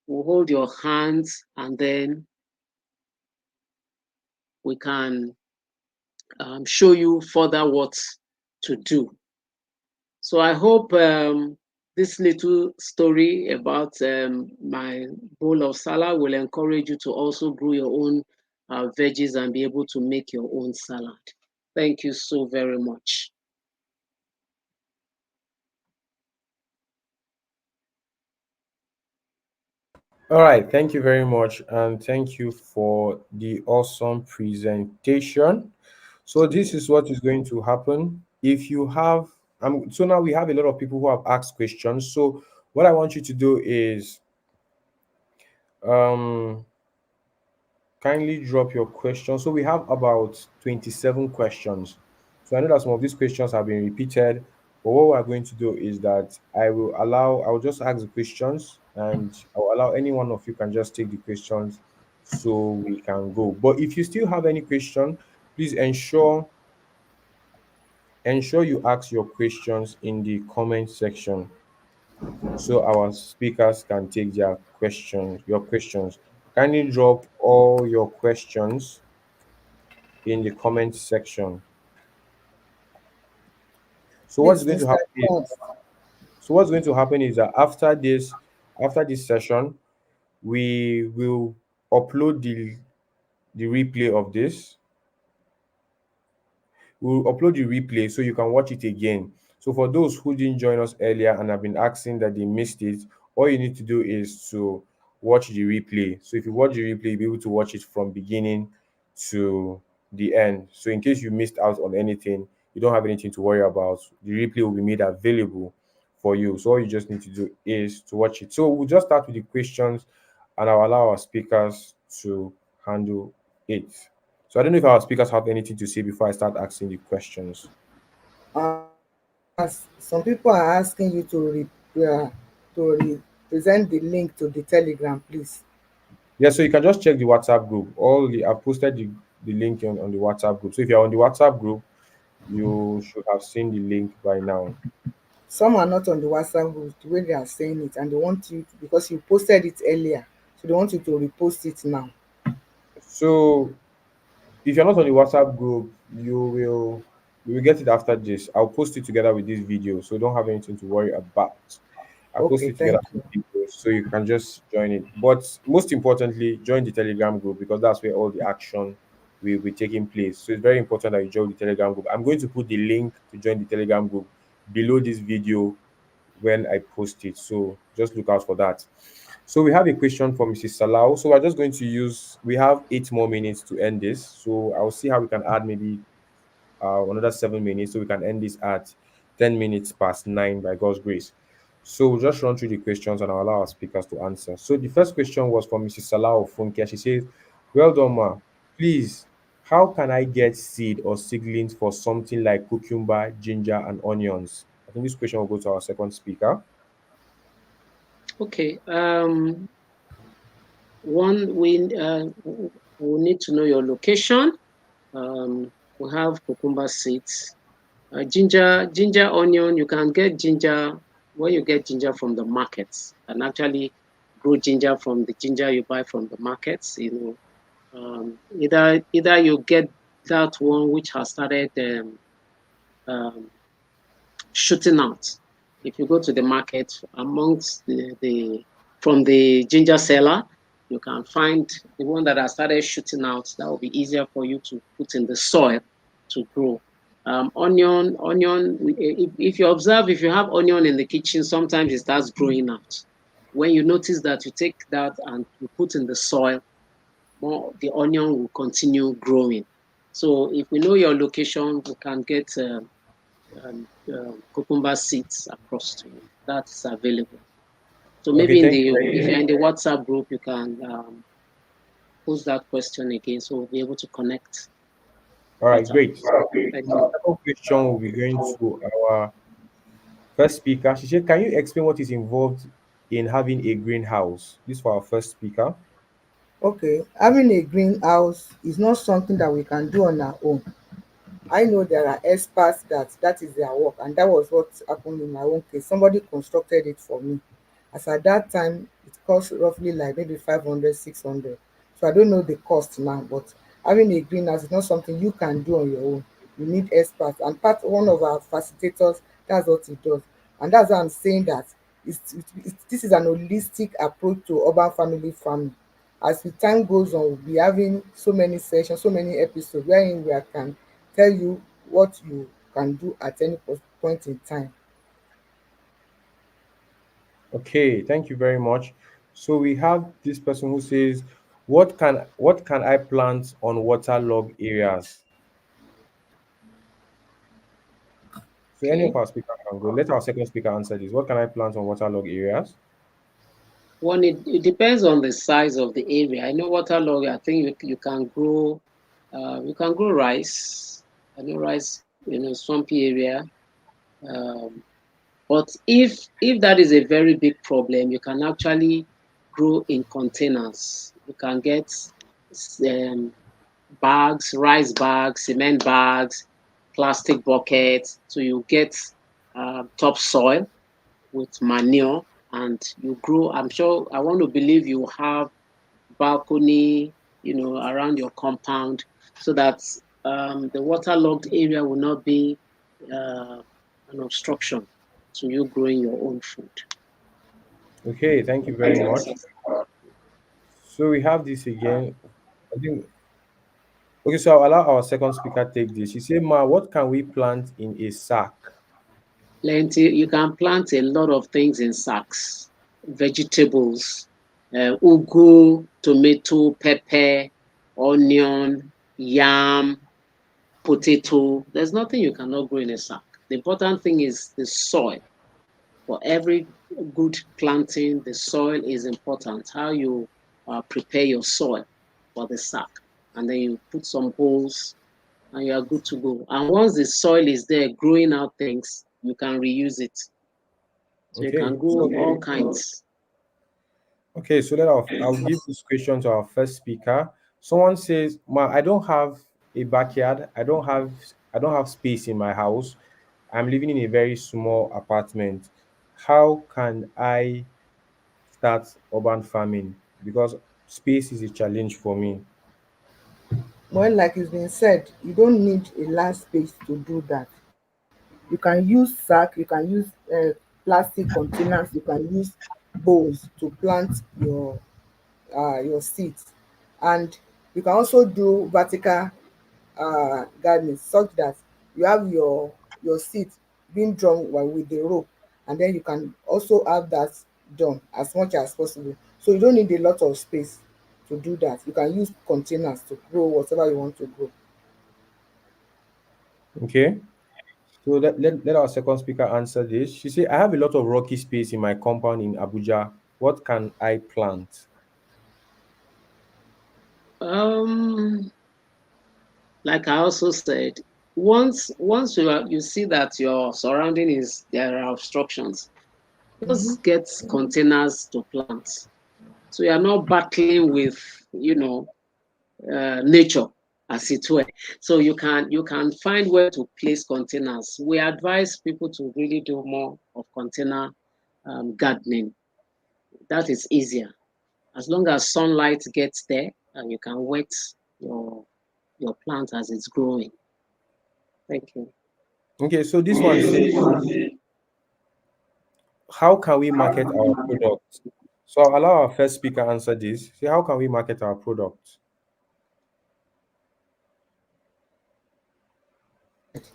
Speaker 2: We'll hold your hands, and then we can show you further what to do. So I hope this little story about my bowl of salad will encourage you to also grow your own veggies and be able to make your own salad. Thank you so very much.
Speaker 1: All right, thank you very much, and thank you for the awesome presentation. So this is what is going to happen. If you have, so now we have a lot of people who have asked questions. So what I want you to do is, um, kindly drop your questions. So we have about 27 questions. So I know that some of these questions have been repeated, But what we are going to do is that I will just ask the questions, and I'll allow any one of you can just take the questions so we can go. But if you still have any question, please ensure you ask your questions in the comment section so our speakers can take your questions. Kindly drop all your questions in the comment section. So what's
Speaker 3: Please,
Speaker 1: going to
Speaker 3: Mr.
Speaker 1: happen is
Speaker 3: Jones,
Speaker 1: that after this session, we will upload the replay of this. We'll upload the replay so you can watch it again. So for those who didn't join us earlier and have been asking that they missed it, all you need to do is to watch the replay. So if you watch the replay, you'll be able to watch it from beginning to the end. So in case you missed out on anything, you don't have anything to worry about. The replay will be made available for you. So all you just need to do is to watch it. So we'll just start with the questions, and I'll allow our speakers to handle it. So I don't know if our speakers have anything to say before I start asking the questions.
Speaker 3: as some people are asking you to present the link to the Telegram, please.
Speaker 1: Yeah, so you can just check the WhatsApp group. I've posted the link on the WhatsApp group. So if you're on the WhatsApp group, you should have seen the link by now.
Speaker 3: Some are not on the WhatsApp group the way they are saying it, and they want you because you posted it earlier, so they want you to repost it now.
Speaker 1: So if you're not on the WhatsApp group, you will get it after this. I'll post it together with this video, so don't have anything to worry about. I'll post
Speaker 3: Okay,
Speaker 1: it together
Speaker 3: thank
Speaker 1: with
Speaker 3: you.
Speaker 1: the video so you can just join it. But most importantly, join the Telegram group because that's where all the action will be taking place. So it's very important that you join the Telegram group. I'm going to put the link to join the Telegram group below this video when I post it. So just look out for that. So we have a question from Mrs. Salau. So we're just going to we have 8 more minutes to end this. So I'll see how we can add maybe another 7 minutes so we can end this at 10 minutes past 9 by God's grace. So we'll just run through the questions and I'll allow our speakers to answer. So the first question was from Mrs. Salah of Funke. She says, well done, ma. Please, how can I get seed or seedlings for something like cucumber, ginger, and onions? I think this question will go to our second speaker.
Speaker 2: Okay. One, we need to know your location. We have cucumber seeds. Ginger, onion. You can get ginger when you get ginger from the markets, and actually grow ginger from the ginger you buy from the markets. Either you get that one which has started shooting out. If you go to the market amongst from the ginger seller, you can find the one that has started shooting out. That will be easier for you to put in the soil to grow. Onion. If you observe, if you have onion in the kitchen, sometimes it starts growing out. When you notice that, you take that and you put in the soil, the onion will continue growing. So if we know your location, we can get cucumber seeds across to you. That's available. So
Speaker 1: Okay,
Speaker 2: maybe
Speaker 1: thank you.
Speaker 2: if you're in the WhatsApp group, you can post that question again, so we'll be able to connect.
Speaker 1: All right, great.
Speaker 2: Thank
Speaker 1: The
Speaker 2: you.
Speaker 1: second question will be going to our first speaker. She said, can you explain what is involved in having a greenhouse? This for our first speaker.
Speaker 3: Okay, having a greenhouse is not something that we can do on our own. I know there are experts that is their work, and that was what happened in my own case. Somebody constructed it for me. As at that time, it cost roughly like maybe 500, 600. So I don't know the cost now, but having a greenhouse is not something you can do on your own. You need experts. And one of our facilitators, that's what he does. And that's why I'm saying that this is an holistic approach to urban family farming. As the time goes on, we'll be having so many sessions, so many episodes wherein we can tell you what you can do at any point in time.
Speaker 1: Okay, thank you very much. So we have this person who says, what can I plant on waterlogged areas? So any of
Speaker 2: Okay.
Speaker 1: our speakers can go. Let our second speaker answer this. What can I plant on waterlogged areas?
Speaker 2: One, it depends on the size of the area. I know waterlogged. I think you can grow rice. I know rice, swampy area. But if that is a very big problem, you can actually grow in containers. You can get bags, rice bags, cement bags, plastic buckets. So you get topsoil with manure, and you grow. I'm sure, I want to believe you have balcony, around your compound, so that the waterlogged area will not be an obstruction to you growing your own food.
Speaker 1: Okay, thank you very much. So we have this again. I think okay, so I'll allow our second speaker take this. She said, Ma, what can we plant in a sack?
Speaker 2: Plenty. You can plant a lot of things in sacks. Vegetables, ugu, tomato, pepper, onion, yam, potato. There's nothing you cannot grow in a sack. The important thing is the soil. For every good planting, the soil is important. How you prepare your soil for the sack. And then you put some holes and you are good to go. And once the soil is there growing out things, you can reuse it. So you
Speaker 1: Okay,
Speaker 2: can grow all kinds.
Speaker 1: okay, so I'll give this question to our first speaker. Someone says, Ma, I don't have a backyard. I don't have space in my house. I'm living in a very small apartment. How can I start urban farming? Because space is a challenge for me.
Speaker 3: Well, like it's been said, you don't need a large space to do that. You can use sack, you can use plastic containers, you can use bowls to plant your seeds, and you can also do vertical gardening, such that you have your seeds being drawn with the rope, and then you can also have that done as much as possible. So you don't need a lot of space to do that. You can use containers to grow whatever you want to grow.
Speaker 1: Okay. So let our second speaker answer this. She said, I have a lot of rocky space in my compound in Abuja. What can I plant?
Speaker 2: Um, like I also said, once you see that your surrounding is there are obstructions,
Speaker 3: Mhm.
Speaker 2: just get containers to plant. So you are not battling with nature, as it were. So you can find where to place containers. We advise people to really do more of container gardening. That is easier, as long as sunlight gets there and you can wet your your plant as it's growing. Thank you.
Speaker 1: Okay, so this one says, how can we market our product? So I'll allow our first speaker answer this. Say, how can we market our product?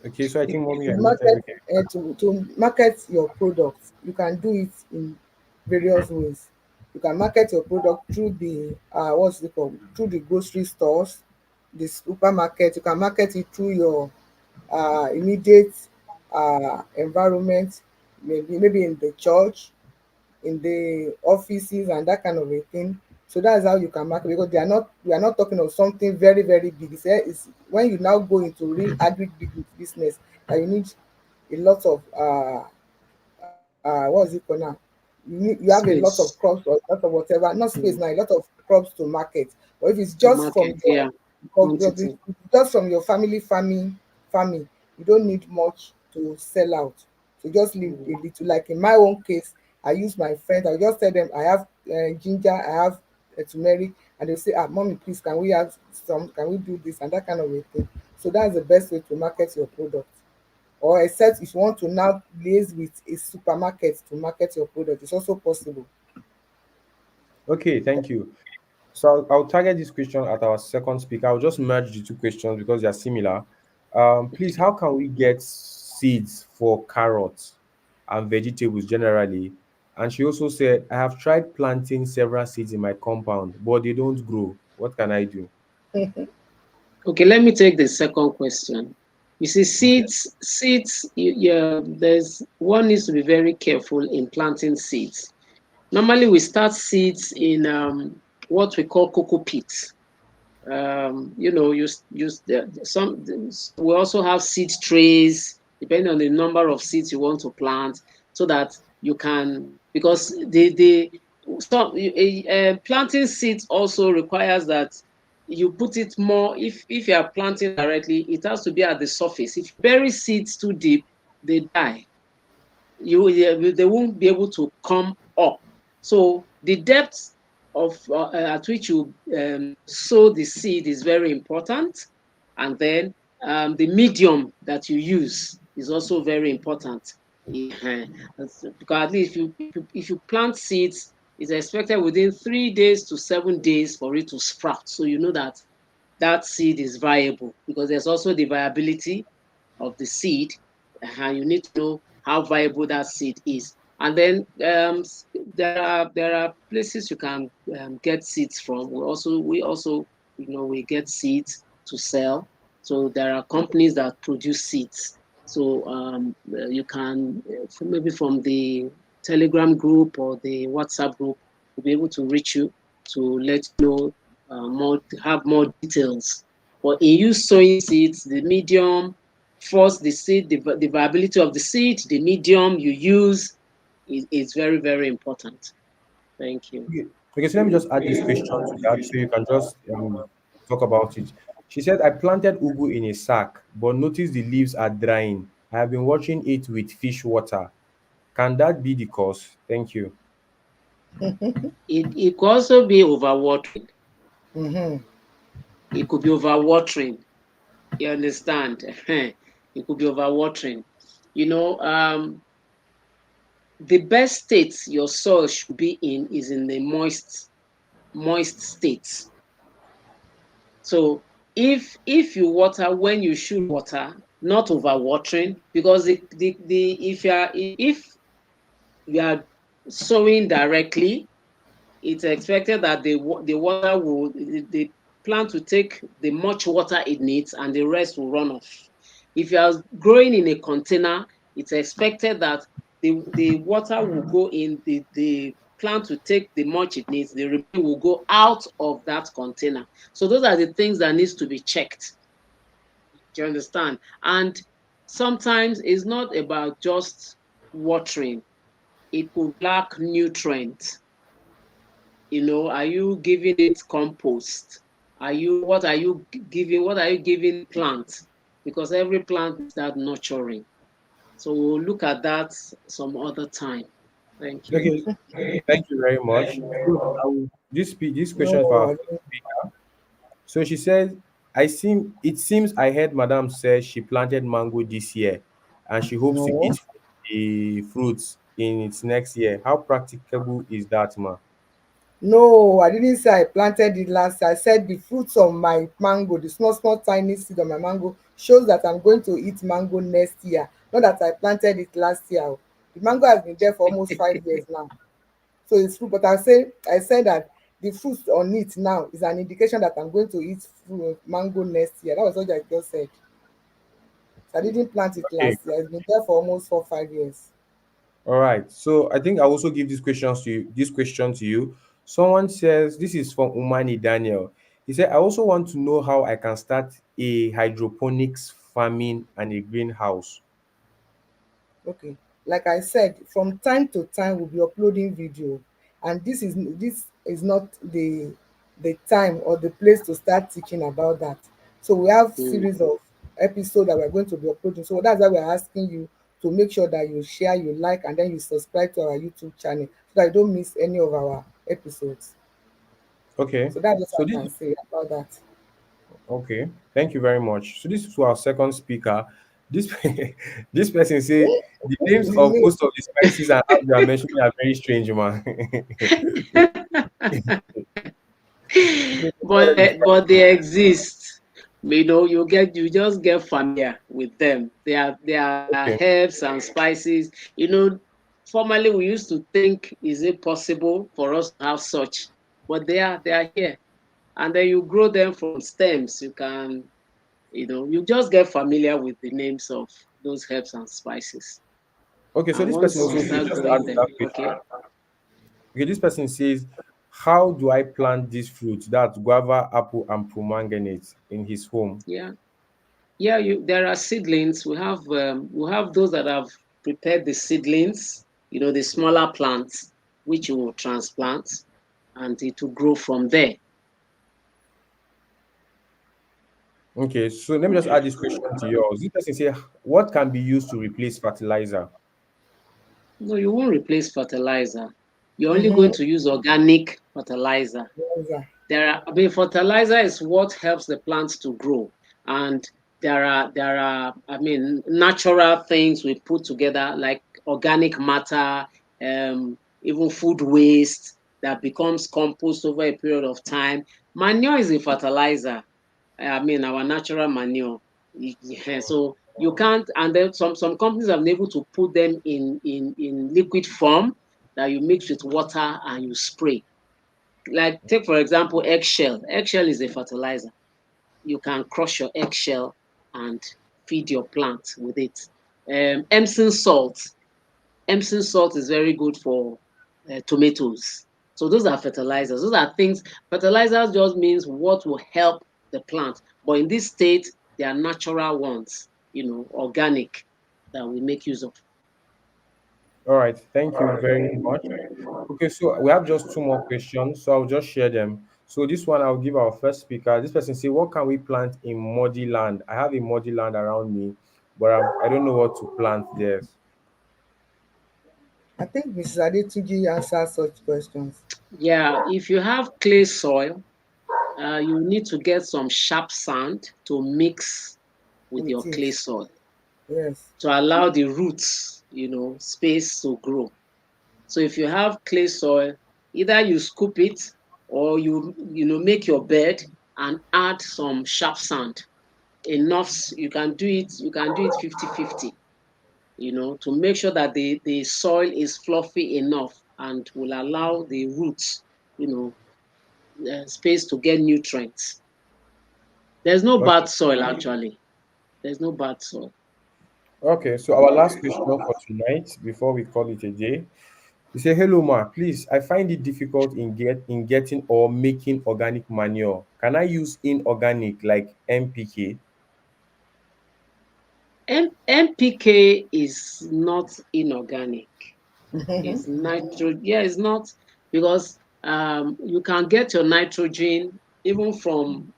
Speaker 1: Okay, so I think mommy,
Speaker 3: To
Speaker 1: I muted
Speaker 3: market
Speaker 1: you.
Speaker 3: to market your product, you can do it in various ways. You can market your product through the what's it called, through the grocery stores, the supermarket. You can market it through your immediate environment, maybe in the church, in the offices, and that kind of a thing. So that's how you can market, because we are not talking of something very, very big. It's when you now go into real agri business that you need a lot of what's it called now? You have a lot of
Speaker 2: Space
Speaker 3: crops or a lot of whatever, not space now, a lot of crops to market. But if it's
Speaker 2: to
Speaker 3: just from
Speaker 2: market, yeah, quantity.
Speaker 3: family farming, you don't need much to sell out. So just leave a little. Like in my own case, I use my friends. I just tell them I have ginger, I have turmeric, and they say, ah, mommy, please, can we have some? Can we do this and that kind of a thing? So that's the best way to market your product. Or except if you want to now liaise with a supermarket to market your product, it's also possible.
Speaker 1: Okay, thank you. So I'll target this question at our second speaker. I'll just merge the two questions because they are similar. Please, how can we get seeds for carrots and vegetables generally? And she also said, I have tried planting several seeds in my compound, but they don't grow. What can I do?
Speaker 2: Okay, let me take the second question. You see,
Speaker 1: Okay.
Speaker 2: seeds. Yeah, there's one needs to be very careful in planting seeds. Normally, we start seeds in what we call cocoa pits. Use some. We also have seed trays. depending on the number of seeds you want to plant, so that you can, because the some planting seeds also requires that you put it more. If you are planting directly, it has to be at the surface. If you bury seeds too deep, they die. They won't be able to come up. So the depth of at which you sow the seed is very important, and then the medium that you use is also very important. Because at least if you plant seeds, it's expected within 3 days to 7 days for it to sprout. So you know that that seed is viable, because there's also the viability of the seed, and you need to know how viable that seed is. And then there are places you can get seeds from. We also we get seeds to sell. So there are companies that produce seeds. So you can maybe from the Telegram group or the WhatsApp group, we'll be able to reach you to let you know have more details. But in you sowing seeds, the medium, first the seed, the viability of the seed, the medium you use is very, very important. Thank you.
Speaker 1: Okay, okay, so let me just add this question to that so you can just talk about it. She said, I planted ugu in a sack, but noticed the leaves are drying. I have been watching it with fish water. Can that be the cause? Thank you.
Speaker 2: It could also be overwatering.
Speaker 3: Mm-hmm.
Speaker 2: It could be overwatering. You understand? It could be overwatering. You know, the best state your soil should be in is in the moist state. So if you water when you should water, not overwatering, because if you are sowing directly, it's expected that the water will the plant will take the much water it needs, and the rest will run off. If you are growing in a container, it's expected that the water will go in, the plant will take the much it needs, the remaining will go out of that container. So those are the things that needs to be checked. Do you understand? And sometimes it's not about just watering. It could lack nutrients. Are you giving it compost? What are you giving plants? Because every plant is that nurturing. So we'll look at that some other time. Thank you.
Speaker 1: Okay, thank you very much. So this
Speaker 3: No
Speaker 1: question is for our first
Speaker 3: worry.
Speaker 1: speaker. So she says, it seems I heard Madam say she planted mango this year and she hopes to
Speaker 3: No.
Speaker 1: eat the fruits in its next year. How practicable is that, ma?
Speaker 3: No, I didn't say I planted it last year. I said the fruits of my mango, the small, small, tiny seed of my mango, shows that I'm going to eat mango next year. Not that I planted it last year. Oh. The mango has been there for almost 5 years now. So it's fruit. But I said that the fruits on it now is an indication that I'm going to eat mango next year. That was what I just said. So I didn't plant it
Speaker 1: Okay.
Speaker 3: last year. It's been there for almost 4, 5 years.
Speaker 1: All right. So I think I'll also give this question to you. Someone says this is from Umani Daniel. He said, I also want to know how I can start a hydroponics farming and a greenhouse.
Speaker 3: Okay, like I said, from time to time we'll be uploading video, and this is not the time or the place to start teaching about that. So we have
Speaker 2: Mm.
Speaker 3: series of episodes that we're going to be uploading. So that's why we're asking you to make sure that you share, you like, and then you subscribe to our YouTube channel so that you don't miss any of our episodes.
Speaker 1: Okay.
Speaker 3: So that's
Speaker 1: So
Speaker 3: what I
Speaker 1: this
Speaker 3: can say about that.
Speaker 1: Okay, thank you very much. So this is to our second speaker. This this person say the names
Speaker 3: The
Speaker 1: of
Speaker 3: name.
Speaker 1: most of the spices and herbs you are mentioning are very strange, man.
Speaker 2: but they exist. You just get familiar with them. They are
Speaker 1: Okay,
Speaker 2: herbs and spices. Formerly we used to think, is it possible for us to have such? But they are here. And then you grow them from stems. You just get familiar with the names of those herbs and spices.
Speaker 1: okay. So
Speaker 2: And
Speaker 1: this person
Speaker 2: once you
Speaker 1: also says,
Speaker 2: start
Speaker 1: just to add
Speaker 2: growing
Speaker 1: to
Speaker 2: them,
Speaker 1: that
Speaker 2: okay.
Speaker 1: question. Okay, this person says, how do I plant these fruits? That's guava, apple, and pomegranate in his home.
Speaker 2: Yeah. Yeah, there are seedlings. We have those that have prepared the seedlings, the smaller plants, which you will transplant, and it will grow from there.
Speaker 1: Okay, so let me just add this question to yours. This person say, what can be used to replace fertilizer?
Speaker 2: No, you won't replace fertilizer. You're only
Speaker 3: Mm-hmm.
Speaker 2: going to use organic fertilizer. Fertilizer is what helps the plants to grow, and there are natural things we put together like organic matter, even food waste that becomes compost over a period of time. Manure is a fertilizer. Our natural manure. Yeah, so you can't, and then some companies have been able to put them in liquid form that you mix with water and you spray. Like, take for example eggshell. Eggshell is a fertilizer. You can crush your eggshell and feed your plant with it. Epsom salt. Epsom salt is very good for tomatoes. So those are fertilizers. Those are things. Fertilizers just means what will help the plant. But in this state, they are natural ones, organic, that we make use of.
Speaker 1: All right, thank you very much. Okay, so we have just two more questions, so I'll just share them. So this one I'll give our first speaker. This person say, what can we plant in muddy land? I have a muddy land around me, but I don't know what to plant there.
Speaker 3: I think Mrs. Adetunji answers such questions.
Speaker 2: Yeah, if you have clay soil, you need to get some sharp sand to mix with
Speaker 3: With
Speaker 2: your
Speaker 3: it.
Speaker 2: clay soil
Speaker 3: Yes.
Speaker 2: to allow the roots, space to grow. So if you have clay soil, either you scoop it or make your bed and add some sharp sand. Enough, you can do it 50-50, to make sure that the soil is fluffy enough and will allow the roots, space to get nutrients. There's no
Speaker 1: Okay.
Speaker 2: bad soil actually. There's no bad soil.
Speaker 1: Okay, so our last question for tonight before we call it a day. You say, hello ma, please, I find it difficult in getting or making organic manure. Can I use inorganic like NPK?
Speaker 2: NPK is not inorganic. It's nitrogen. Yeah, it's not, because you can get your nitrogen even from,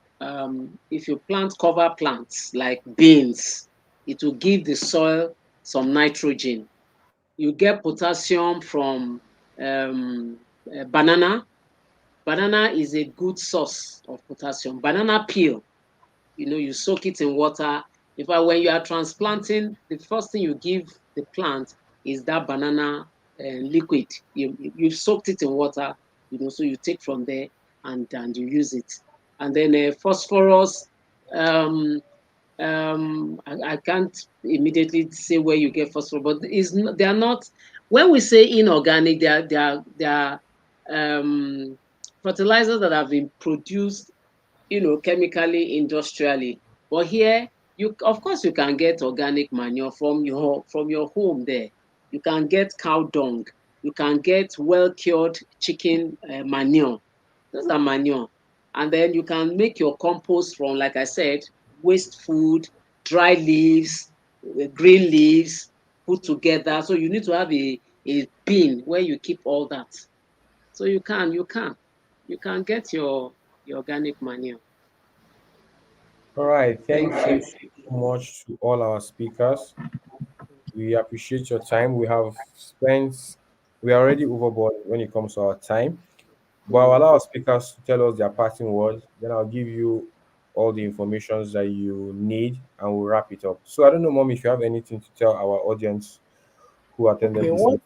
Speaker 2: if you plant cover plants like beans, it will give the soil some nitrogen. You get potassium from banana. Banana is a good source of potassium. Banana peel, you soak it in water. In fact, when you are transplanting, the first thing you give the plant is that banana liquid. You've soaked it in water, so you take from there and you use it. And then phosphorus. I can't immediately say where you get phosphorus, but they are not. When we say inorganic, they are fertilizers that have been produced, chemically, industrially. But here, of course you can get organic manure from your home there. You can get cow dung. You can get well cured chicken manure. Those are manure. And then you can make your compost from, like I said, waste food, dry leaves, green leaves put together. So you need to have a bin where you keep all that. So you can get your organic manure.
Speaker 1: All right, thank
Speaker 2: Thank
Speaker 1: you
Speaker 2: you.
Speaker 1: so much to all our speakers. We appreciate your time. We are already overboard when it comes to our time. But I'll allow our speakers to tell us their parting words. Then I'll give you all the informations that you need and we'll wrap it up. So I don't know, Mom, if you have anything to tell our audience who attended
Speaker 3: Okay,
Speaker 1: this.
Speaker 3: what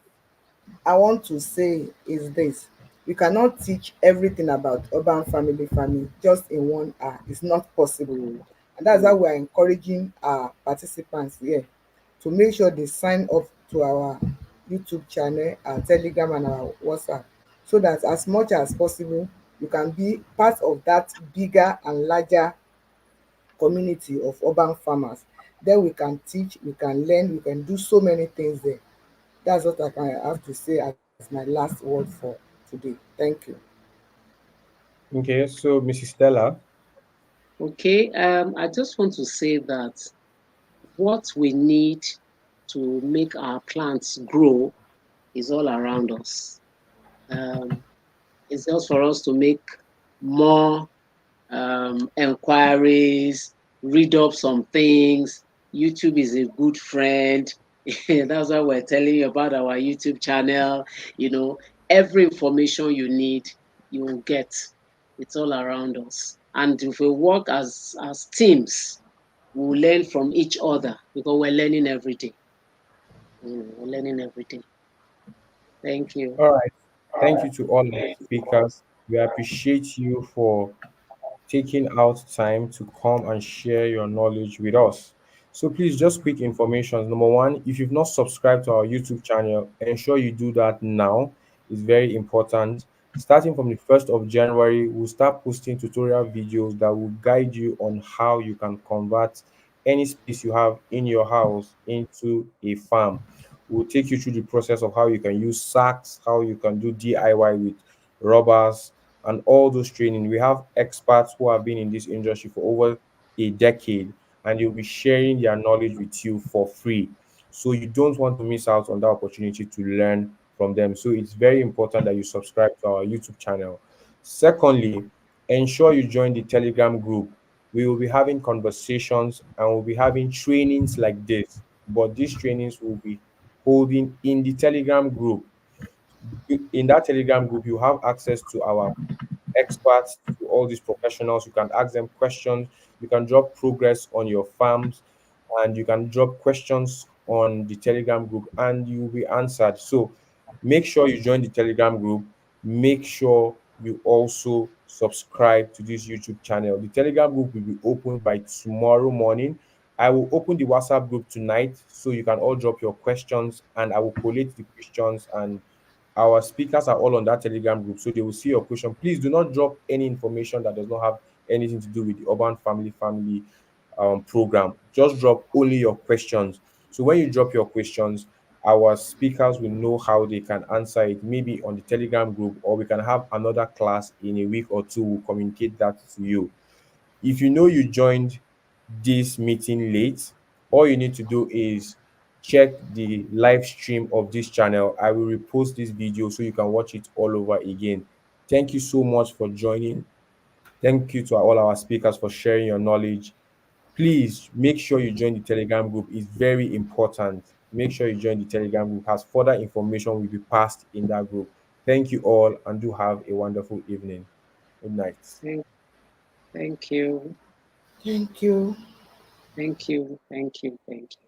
Speaker 3: I want to say is this. We cannot teach everything about urban family farming just in 1 hour. It's not possible.
Speaker 2: Mm,
Speaker 3: And that's why
Speaker 2: mm.
Speaker 3: we are encouraging our participants here to make sure they sign up to our YouTube channel, our Telegram, and our WhatsApp, so that as much as possible, you can be part of that bigger and larger community of urban farmers. Then we can teach, we can learn, we can do so many things there. That's what I can have to say as my last word for today. Thank you.
Speaker 1: Okay, so Mrs. Stella.
Speaker 2: Okay. I just want to say that what we need to make our plants grow is all around us. It's just for us to make more inquiries, read up some things. YouTube is a good friend. That's why we're telling you about our YouTube channel. You know, every information you need, you will get. It's all around us. And if we work as teams, we'll learn from each other because we're learning every day. We're learning every day. Thank you.
Speaker 1: All right. Thank you to all the speakers. We appreciate you for taking out time to come and share your knowledge with us. So please, just quick information. Number one, if you've not subscribed to our YouTube channel, ensure you do that now. It's very important. Starting from the 1st of January, we'll start posting tutorial videos that will guide you on how you can convert any space you have in your house into a farm. We'll take you through the process of how you can use sacks, how you can do DIY with rubbers, and all those training. We have experts who have been in this industry for over a decade, and they'll be sharing their knowledge with you for free. So you don't want to miss out on that opportunity to learn from them. So it's very important that you subscribe to our YouTube channel. Secondly, ensure you join the Telegram group. We will be having conversations and we'll be having trainings like this, but these trainings will be holding in the Telegram group. In that Telegram group, you have access to our experts, to all these professionals. You can ask them questions. You can drop progress on your farms, and you can drop questions on the Telegram group, and you will be answered. So make sure you join the Telegram group. Make sure you also subscribe to this YouTube channel. The Telegram group will be opened by tomorrow morning. I will open the WhatsApp group tonight so you can all drop your questions, and I will collate the questions, and our speakers are all on that Telegram group, so they will see your question. Please do not drop any information that does not have anything to do with the Urban Family program. Just drop only your questions. So when you drop your questions, our speakers will know how they can answer it, maybe on the Telegram group, or we can have another class in a week or two. We'll communicate that to you. If you know you joined this meeting late, all you need to do is check the live stream of this channel. I will repost this video so you can watch it all over again. Thank you so much for joining. Thank you to all our speakers for sharing your knowledge. Please make sure you join the Telegram group. It's very important. Make sure you join the Telegram group, as further information will be passed in that group. Thank you all, and do have a wonderful evening. Good night.
Speaker 2: Thank you.
Speaker 3: Thank you.
Speaker 2: Thank you. Thank you. Thank you.